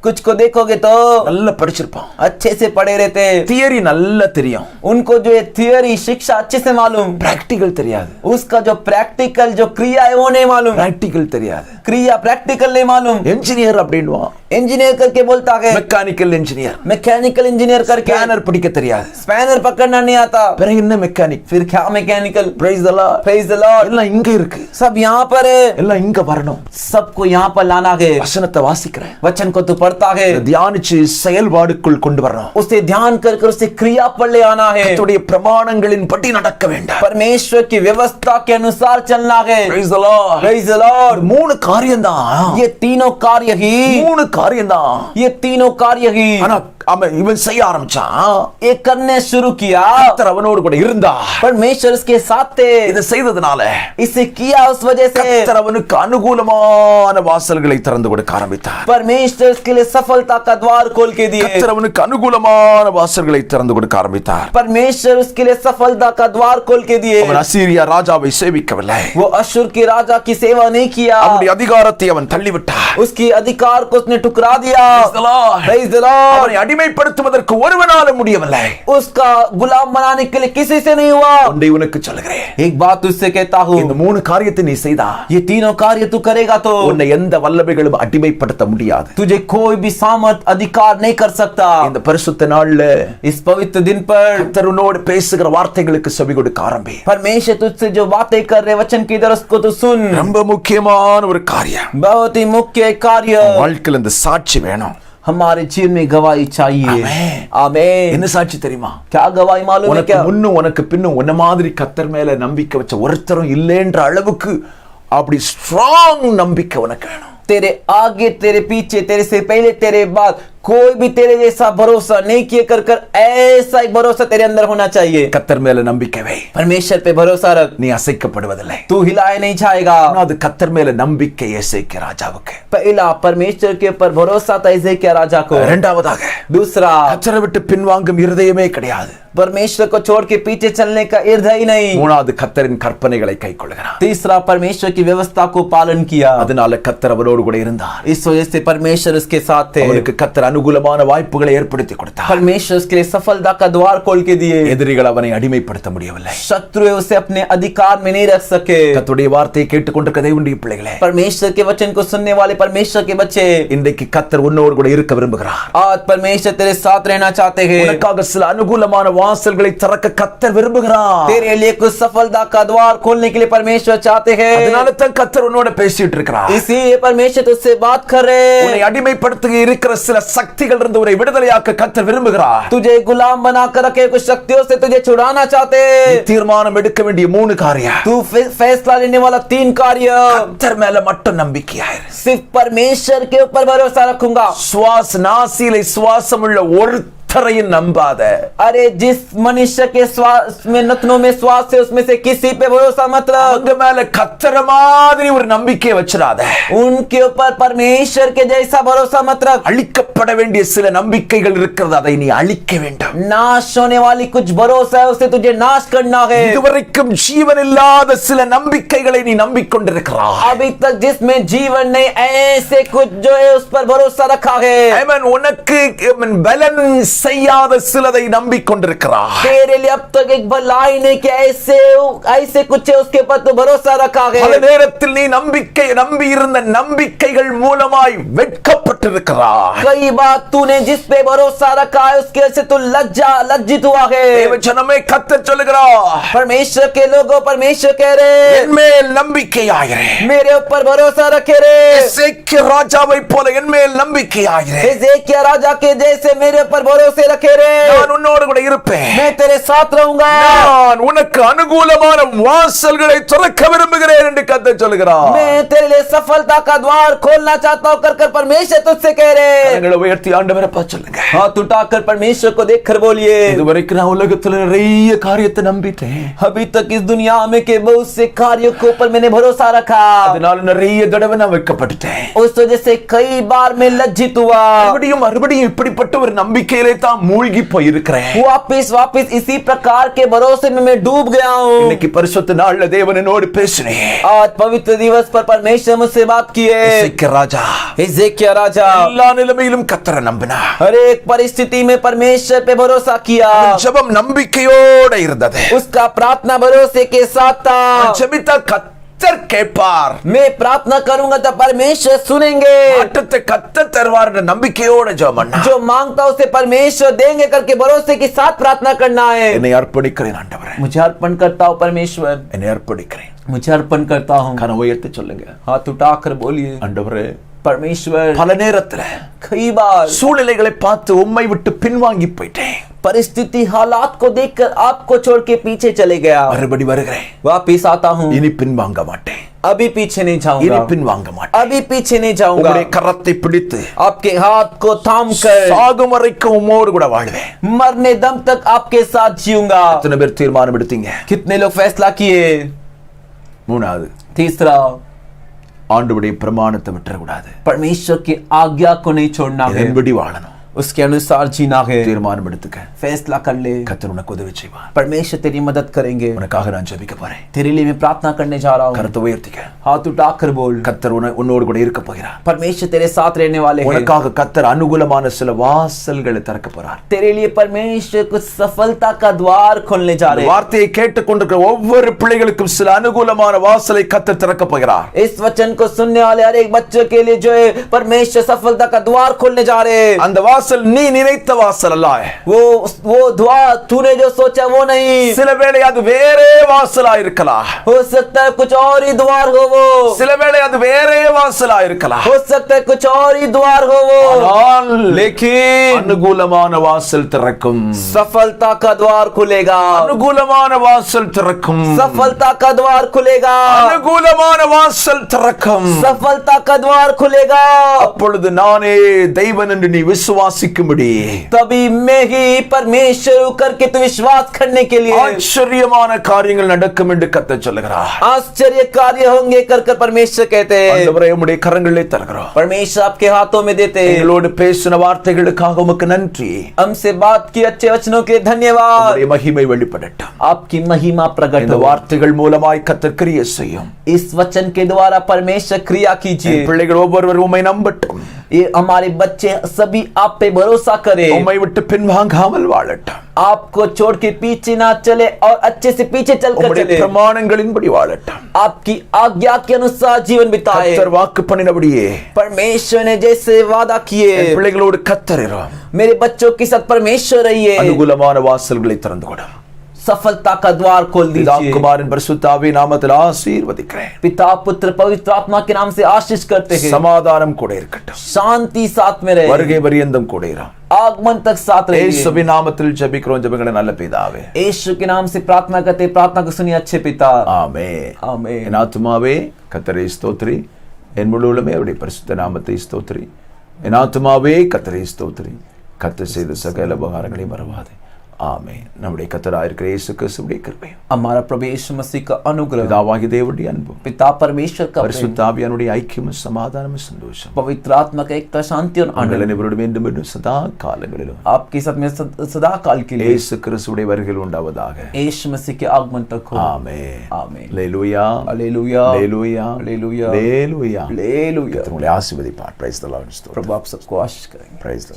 कुछ को देखोगे तो நல்லா படிச்சிருப்பான், अच्छे से पढ़े रहते, தியரி நல்லா தெரியும், उनको जो है थियरी शिक्षा अच्छे से मालूम, பிராக்டிகல் தெரியாது. उसका जो प्रैक्टिकल जो क्रिया है वो नहीं मालूम, பிராக்டிகல் தெரியாது. क्रिया प्रैक्टिकल नहीं मालूम। என்ஜினியர் அப்படின்வான், इंजीनियर करके बोलता है, மெக்கானிக்கல் இன்ஜினியர். मैकेनिकल इंजीनियर करके ஸ்பேனர் பிடிக்க தெரியாது, स्पैनर पकड़ना नहीं आता, பிறகு என்ன மெக்கானிக்? फिर क्या mechanical. Praise the Lord. Praise the Lord. எல்லாம் இங்க இருக்கு, सब यहाँ पर है, எல்லாம் இங்க வரணும். सबको यहाँ पर लाना है। வசனத்தை வாசிக்கிறேன், वचन को तू पढ़ता है, தியானிச்சு செயல்பாடுக்குள் கொண்டு வரணும். उसे ध्यान कर कर उसे क्रिया पर ले आना है। கர்த்தருடைய பிரமாணங்களின் படி நடக்க வேண்டும். परमेश्वर की व्यवस्था के अनुसार चलना है। Praise the Lord. Praise the Lord. 3 காரியம்தான், ये तीनों कार्य ही, 3 காரியம்தான். ये तीनों कार्य ही ஆனா அவன் இவன் செய்ய ஆரம்பிச்சான், ये करने शुरू किया। கர்த்தர் அவனோடு கூட இருந்தார். परमेश्वर उसके साथ थे, இதை செய்ததனால इसे किया उस वजह से கர்த்தர் அவனுக்கு அனுகூலமான வாசல்களை திறந்து கொடுக்க ஆரம்பித்தார். परमेश्वर उसके लिए सफलता का द्वार खोल के दिए। கர்த்தர் அவனுக்கு அனுகூலமான வாசல்களை திறந்து கொடுக்க ஆரம்பித்தார். परमेश्वर उसके लिए सफलता का द्वार खोल के दिए। அவன் அசீரியா ராஜாவை சேவிக்கவில்லை, वो अशुर के राजा की सेवा नहीं किया, அவனுடைய அதிகாரத்தை அவன் தள்ளிவிட்டார். उसकी अधिकार को उसने ठुकरा दिया। Praise the Lord. Praise the Lord. அவனை அடிமைப்படுத்துவதற்கு ஒருவனால முடியவில்லை. उसका गुलाम बनाने के लिए किसी से नहीं हुआ। ஒன்றை உனக்கு சொல்கிறேன், एक बात तुझसे कहता हूँ, இந்த 3 காரியத்தை நீ செய்தா ये तीनों कार्य तू करेगा तो உன்னை எந்த வல்லமைகளும் அடிமைப்படுத்த முடியாது. तुझे कोई भी सामर्थ अधिकार नहीं कर सकता। இந்த பரிசுத்த நாள்ல इस पवित्र दिन पर கர்த்தர் உன்னோடு பேசுகிற வார்த்தைகளுக்கு செவி கொடுக்க ஆரம்பி. परमेश्वर तुझसे जो बातें कर रहे वचन की दरस को तू सुन। ரொம்ப முக்கியமான ஒரு காரியம், बहुत ही मुख्य कार्य, வாழ்க்கையில் இந்த சாட்சி வேணும். हमारे जीवन में गवाही चाहिए। आमेन। आमेन। என்ன சாட்சி தெரியுமா? क्या गवाही मालूम है உனக்கு क्या? முன்னும் உனக்கு பின்னும் உன்ன மாதிரி கர்த்தர் மேல நம்பிக்கை வச்ச ஒருத்தரும் இல்லைன்ற அளவுக்கு அப்படி ஸ்ட்ராங் நம்பிக்கை உனக்கு வேணும். तेरे आगे तेरे पीछे तेरे से पहले तेरे बाद कोई भी तेरे जैसा भरोसा नहीं किए कर ऐसा एक भरोसा तेरे अंदर होना चाहिए। கத்தர் மேல நம்பிக்கை வை. परमेश्वर पे भरोसा रख, நீ அசைக்கப்படுவதில்லை. तू हिलाए नहीं जाएगा। அது கத்தர் மேல நம்பிக்கை எசேக்கியா ராஜாவுக்கு. पहला परमेश्वर के ऊपर भरोसा था एजेकिया राजा को। இரண்டாவதாக दूसरा, கத்தரை விட்டு பின்வாங்கும் இருதயமே கிடையாது. परमेश्वर को छोड़ के पीछे चलने का हृदय नहीं। மூணாவது கத்தரின் கற்பனைகளை கைக்கொள்கிறார். तीसरा, परमेश्वर की व्यवस्था को पालन किया। அதனால கத்தர் அவரோடு கூட இருந்தார். इस वजह से परमेश्वर उसके साथ थे। அவருக்கு கத்தர் அனுகூலமான வாய்ப்புகளை ஏற்படுத்தி கொடுத்தார். परमेश्वर उसके लिए सफलता का द्वार खोल के दिए। எதிரிகள் அவனை அடிமைப்படுத்த முடியவில்லை. शत्रु उसे अपने अधिकार में नहीं रख सके। கர்த்தருடைய வார்த்தையை கேட்டுக்கொண்டிருக்கிற தேவனுடைய பிள்ளைகளே, परमेश्वर के वचन को सुनने वाले परमेश्वर के बच्चे, இன்றைக்கு கத்தர் உன்னோடு கூட இருக்க விரும்புகிறார். आज परमेश्वर तेरे साथ रहना चाहते हैं। உனக்காக சில அனுகூலமான வாசல்களை திறக்க கத்தர் விரும்புகிறார். तेरे लिए कुछ सफलता का द्वार खोलने के लिए परमेश्वर चाहते हैं। அதனால தான் கத்தர் உன்னோட பேசிட்டு இருக்கிறார். इसीलिए परमेश्वर तुझसे बात कर रहे हैं। உன்னை அடிமைப்படுத்தி இருக்கிற சில சக்திகள் இருந்து உன்னை விடுதலையாக்க கத்தர் விரும்புகிறார். तुझे गुलाम बनाकर रखे कुछ शक्तियों से तुझे छुड़ाना चाहते हैं। தீர்மானம் எடுக்க வேண்டிய 3 காரியம். तू फैसला लेने वाला 3 कार्य। கத்தர் மேல மட்டும் நம்பிக்கையாயிரு. सिर्फ परमेश्वर के ऊपर भरोसा रखूंगा। சுவாச நாசியிலே சுவாசமுள்ள ஒருத்தரையும் நம்பாத. अरे जिस मनुष्य के श्वास में नथनों में श्वास है उसमें से किसी पे भरोसा मत रख। அவங்க மேல கத்தர மாதிரி ஒரு நம்பிக்கை வச்சிராத. उनके ऊपर परमेश्वर के जैसा भरोसा मत रख। அழிக்கப்பட வேண்டிய சில நம்பிக்கைகள் இருக்கிறது, அதை நீ அழிக்க வேண்டும். नाश होने वाली कुछ भरोसा है उसे तुझे नाश करना है। இதுவரைக்கும் ஜீவன் இல்லாத சில நம்பிக்கைகளை நீ நம்பிக்கொண்டிருக்கிறாய். अभी तक जिसमें जीवन नहीं, ऐसे कुछ जो है उस पर भरोसा रखा है। ஆமென். உனக்கு பலன் செய்யாத சிலதை நம்பிக்கொண்டிருக்கிறாய். तेरे लिए अब तक एक भलाई नहीं कि ऐसे कुछ है उसके ऊपर तो भरोसा रखा है। பல நேரத்தில் நீ நம்பி இருந்த நம்பிக்கைகள் மூலமாய் வெட்கப்பட்டிருக்கிறாய். कई बार तूने जिस पे भरोसा रखा है उसके वजह से तू लज्जित हुआ है। தேவஜனமே கர்த்தர் சொல்லுகிறார், परमेश्वर के लोगों, परमेश्वर कह रहे என் மேல் நம்பிக்கையாயிரு. मेरे ऊपर भरोसा रखे रे। எசேக்கியா ராஜாவை போல என் மேல் நம்பிக்கையாயிரு. एजेकिया राजा के जैसे मेरे ऊपर भरोसे रखे रे। நான் உன்னோடு கூட இருப்பேன். मैं तेरे साथ रहूंगा। நான் உனக்கு அனுகூலமான வாசல்களை திறக்க விரும்புகிறேன் என்று கர்த்தர் சொல்கிறார். मैं तेरे लिए सफलता का द्वार खोलना चाहता हूं कर परमेश्वर तुझसे कह रहे। கரங்களை உயர்த்தி ஆண்டவரை பார்த்து சொல்லுங்க. हाथ उठाकर परमेश्वर को देखकर बोलिए, இதுவரைக்கும் நான் உலகத்துல நிறைய காரியத்தை நம்பிட்டேன். अभी तक इस दुनिया में के बहुत से कार्यों के ऊपर मैंने भरोसा रखा। அதனால நிறைய தடவை நான் வெட்கப்பட்டுட்டேன். उस वजह से कई बार मैं लज्जित हुआ। மறுபடியும் இப்படிப்பட்ட ஒரு நம்பிக்கையிலே தான் மூழ்கி போயிருக்கிறேன். वापिस इसी प्रकार के भरोसे में मैं डूब गया हूँ। இன்னைக்கு பரிசுத்த நாள்ல தேவன் என்னோடு பேசினேன். आज पवित्र दिवस पर परमेश्वर मुझसे बात किए। எசேக்கியா ராஜா एजेकिया राजा எல்லா நிலைமையிலும் கர்த்தரை நம்பினா. हर एक परिस्थिति में परमेश्वर पे भरोसा किया। ஜெபம் நம்பிக்கையோட இருந்தது. उसका प्रार्थना भरोसे के साथ था। ஜெபித்தா கர்த்தர் கேட்பார். मैं प्रार्थना करूंगा तो परमेश्वर सुनेंगे। ஆட்டத்தை கர்த்தர் தருவார் என்ற நம்பிக்கையோட ஜெபம் பண்ணா. जो मांगता उसे परमेश्वर देंगे करके भरोसे के साथ प्रार्थना करना है। என்னை அர்ப்பணிக்கிறேன் ஆண்டவரே. मुझे अर्पण करता हूँ परमेश्वर, என்னை அர்ப்பணிக்கிறேன். मुझे अर्पण करता हूँ। கரம் உயர்த்தி சொல்லுங்க. हाथ उठाकर बोलिए, ஆண்டவரே, परमेश्वर பல நேரத்துல कई बार சூழ்நிலைகளை பார்த்து உம்மை விட்டு பின்வாங்கி போயிட்டேன். परिस्थिति हालात को देखकर आपको छोड़ के पीछे चले गया। மறுபடி வருகிறேன். वापिस आता हूँ, இனி பின்வாங்க மாட்டேன். अभी पीछे नहीं இனி जाऊंगा, பின்வாங்க மாட்டேன். अभी पीछे नहीं जाऊंगा। உம்முடைய கரத்தை பிடித்து आपके हाथ को थाम कर சாகும் வரைக்கும் உம்மோடு கூட வாழ்வேன். मरने दम तक आपके साथ जीऊंगा। எத்தனை பேர் தீர்மானம் எடுத்தீங்க? कितने लोग फैसला किए? மூணாவது, तीसरा, ஆண்டவருடைய பிரமாணத்தை விட்டுறக்கூடாது. परमेश्वर की आज्ञा को नहीं छोड़ना है, இதன்படி வாழணும். उसके अनुसार जीना है। தீர்மானம் எடுத்துக்க. फैसला कर ले, கர்த்தர் உனக்கு உதவி செய்வார். परमेश्वर तेरी मदद करेंगे। உனக்காக நான் ஜெபிக்க போறேன். तेरे लिए मैं प्रार्थना करने जा रहा हूँ। கரத்தை உயர்த்திக்க. हाथ उठाकर बोल, கர்த்தர் உன்னோடு கூட இருக்க போகிறார். परमेश्वर तेरे साथ रहने वाले हैं। உனக்காக கர்த்தர் அனுகூலமான சில வாசல்களை திறக்க போறார். तेरे लिए परमेश्वर कुछ सफलता का द्वार खोलने जा रहे हैं। வார்த்தையை கேட்டுக்கொண்டிருக்கிற ஒவ்வொரு பிள்ளைகளுக்கும் சில அனுகூலமான வாசலை கர்த்தர் திறக்க போகிறார். इस वचन को सुनने वाले हर एक बच्चे के लिए जो है परमेश्वर सफलता का द्वार खोलने जा रहे हैं। அந்த வாசல் நீ நினைத்த வாசல் அல்ல. वो द्वार तूने जो सोचा वो नहीं। சில வேளை அது வேறே வாசலா இருக்கலாம். हो सकता है कुछ और ही द्वार हो वो। சில வேளை அது வேறே வாசலா இருக்கலாம். हो सकता है कुछ और ही द्वार हो वो। ஆனால் लेकिन அனுகூலமான வாசல் திறக்கும். सफलता का द्वार खुलेगा। அனுகூலமான வாசல் திறக்கும். सफलता का द्वार खुलेगा। அனுகூலமான வாசல் திறக்கும். सफलता का द्वार खुलेगा। அப்பொழுது நானே தெய்வன் என்று நீ விசுவாசி விசுவாசிக்கும்படி तभी मैं ही परमेश्वर हूं करके तू विश्वास करने के लिए ஆச்சரியமான காரியங்கள் நடக்கும் என்று கர்த்தர் சொல்லுகிறார். आश्चर्य कार्य होंगे कर कर परमेश्वर कहते हैं। ஆண்டவரே உம்முடைய கரங்களிலே தருகிறோம். परमेश्वर आपके हाथों में देते हैं। எங்களோடு பேசின வார்த்தைகளுக்காக உமக்கு நன்றி. हमसे बात की अच्छे वचनों के लिए धन्यवाद। உம்முடைய மகிமை வெளிப்படட்டும். आपकी महिमा प्रकट இந்த हो। வார்த்தைகள் மூலமாய் கர்த்தர் கிரியை செய்யும். इस वचन के द्वारा परमेश्वर क्रिया कीजिए। பிள்ளைகள் ஒவ்வொருவரும் உம்மை நம்பட்டும். ये हमारे बच्चे सभी आप पे भरोसा करें। உம்மை விட்டு பின்வாங்காமல் வாழட்டும். आपको छोड़ के पीछे ना चले और अच्छे से पीछे चलकर உம்முடைய चले। பிரமாணங்களின்படி வாழட்டும். आपकी आज्ञा के अनुसार जीवन बिताए। கர்த்தர் வாக்கு பண்ணினபடியே परमेश्वर ने जैसे वादा किए பிள்ளைகளோடு கர்த்தர் இரும். मेरे बच्चों के साथ परमेश्वर रहिए। அனுகூலமான வாசல்களை திறந்து கொடும். सफलता का द्वार खोल பிதா दीजिए। குமாரன் பரிசுத்த ஆவியின் நாமத்தில் ஆசீர்வதிக்கிறேன். पिता पुत्र पवित्र आत्मा के नाम से आशीष करते हैं। சமாதானம் கூட இருக்கட்டும். शांति साथ में रहे। வருகை பரியந்தம் கூட இரும். आगमन तक साथ रहिए। இயேசுவின் நாமத்தில் ஜெபிக்கிறோம் ஜெபங்களை நல்ல பிதாவே. यीशु के नाम से प्रार्थना करते, प्रार्थना को सुनिए अच्छे पिता। ஆமென். आमीन। என் ஆத்துமாவே கர்த்தரை ஸ்தோத்திரி, என் முழு உள்ளமே அவருடைய பரிசுத்த நாமத்தை ஸ்தோத்திரி. என் ஆத்துமாவே கர்த்தரை ஸ்தோத்திரி, கர்த்தர் செய்த சகல உபகாரங்களையும் மறவாதே. ஆமென். நம்முடைய கர்த்தராயிருக்கிற இயேசு கிறிஸ்துவின் கிருபையும் हमारा प्रभु यीशु मसीह का अनुग्रह, பிதாவாகிய தேவனுடைய அன்பும் पिता परमेश्वर का प्रेम, பரிசுத்த ஆவியானுடைய ஐக்கியமும் சமாதானமும் சந்தோஷம் पवित्र आत्मा का एकता, शांति और உங்கள் आनंद அனைவரோடும் என்றும் என்றும் சதா காலங்களிலும் आपके साथ में सदा काल के लिए இயேசு கிறிஸ்துவுடைய வருகையில் உண்டாவதாக. यीशु मसीह के आगमन तक हो। ஆமென். आमीन। அல்லேலூயா. हालेलुया। அல்லேலூயா. हालेलुया। அல்லேலூயா. हालेलुया। கர்த்தர் உங்களை ஆசீர்வதிப்பார். Praise the Lord. प्रभु आप सबको आशीष करेंगे। பிரைஸ்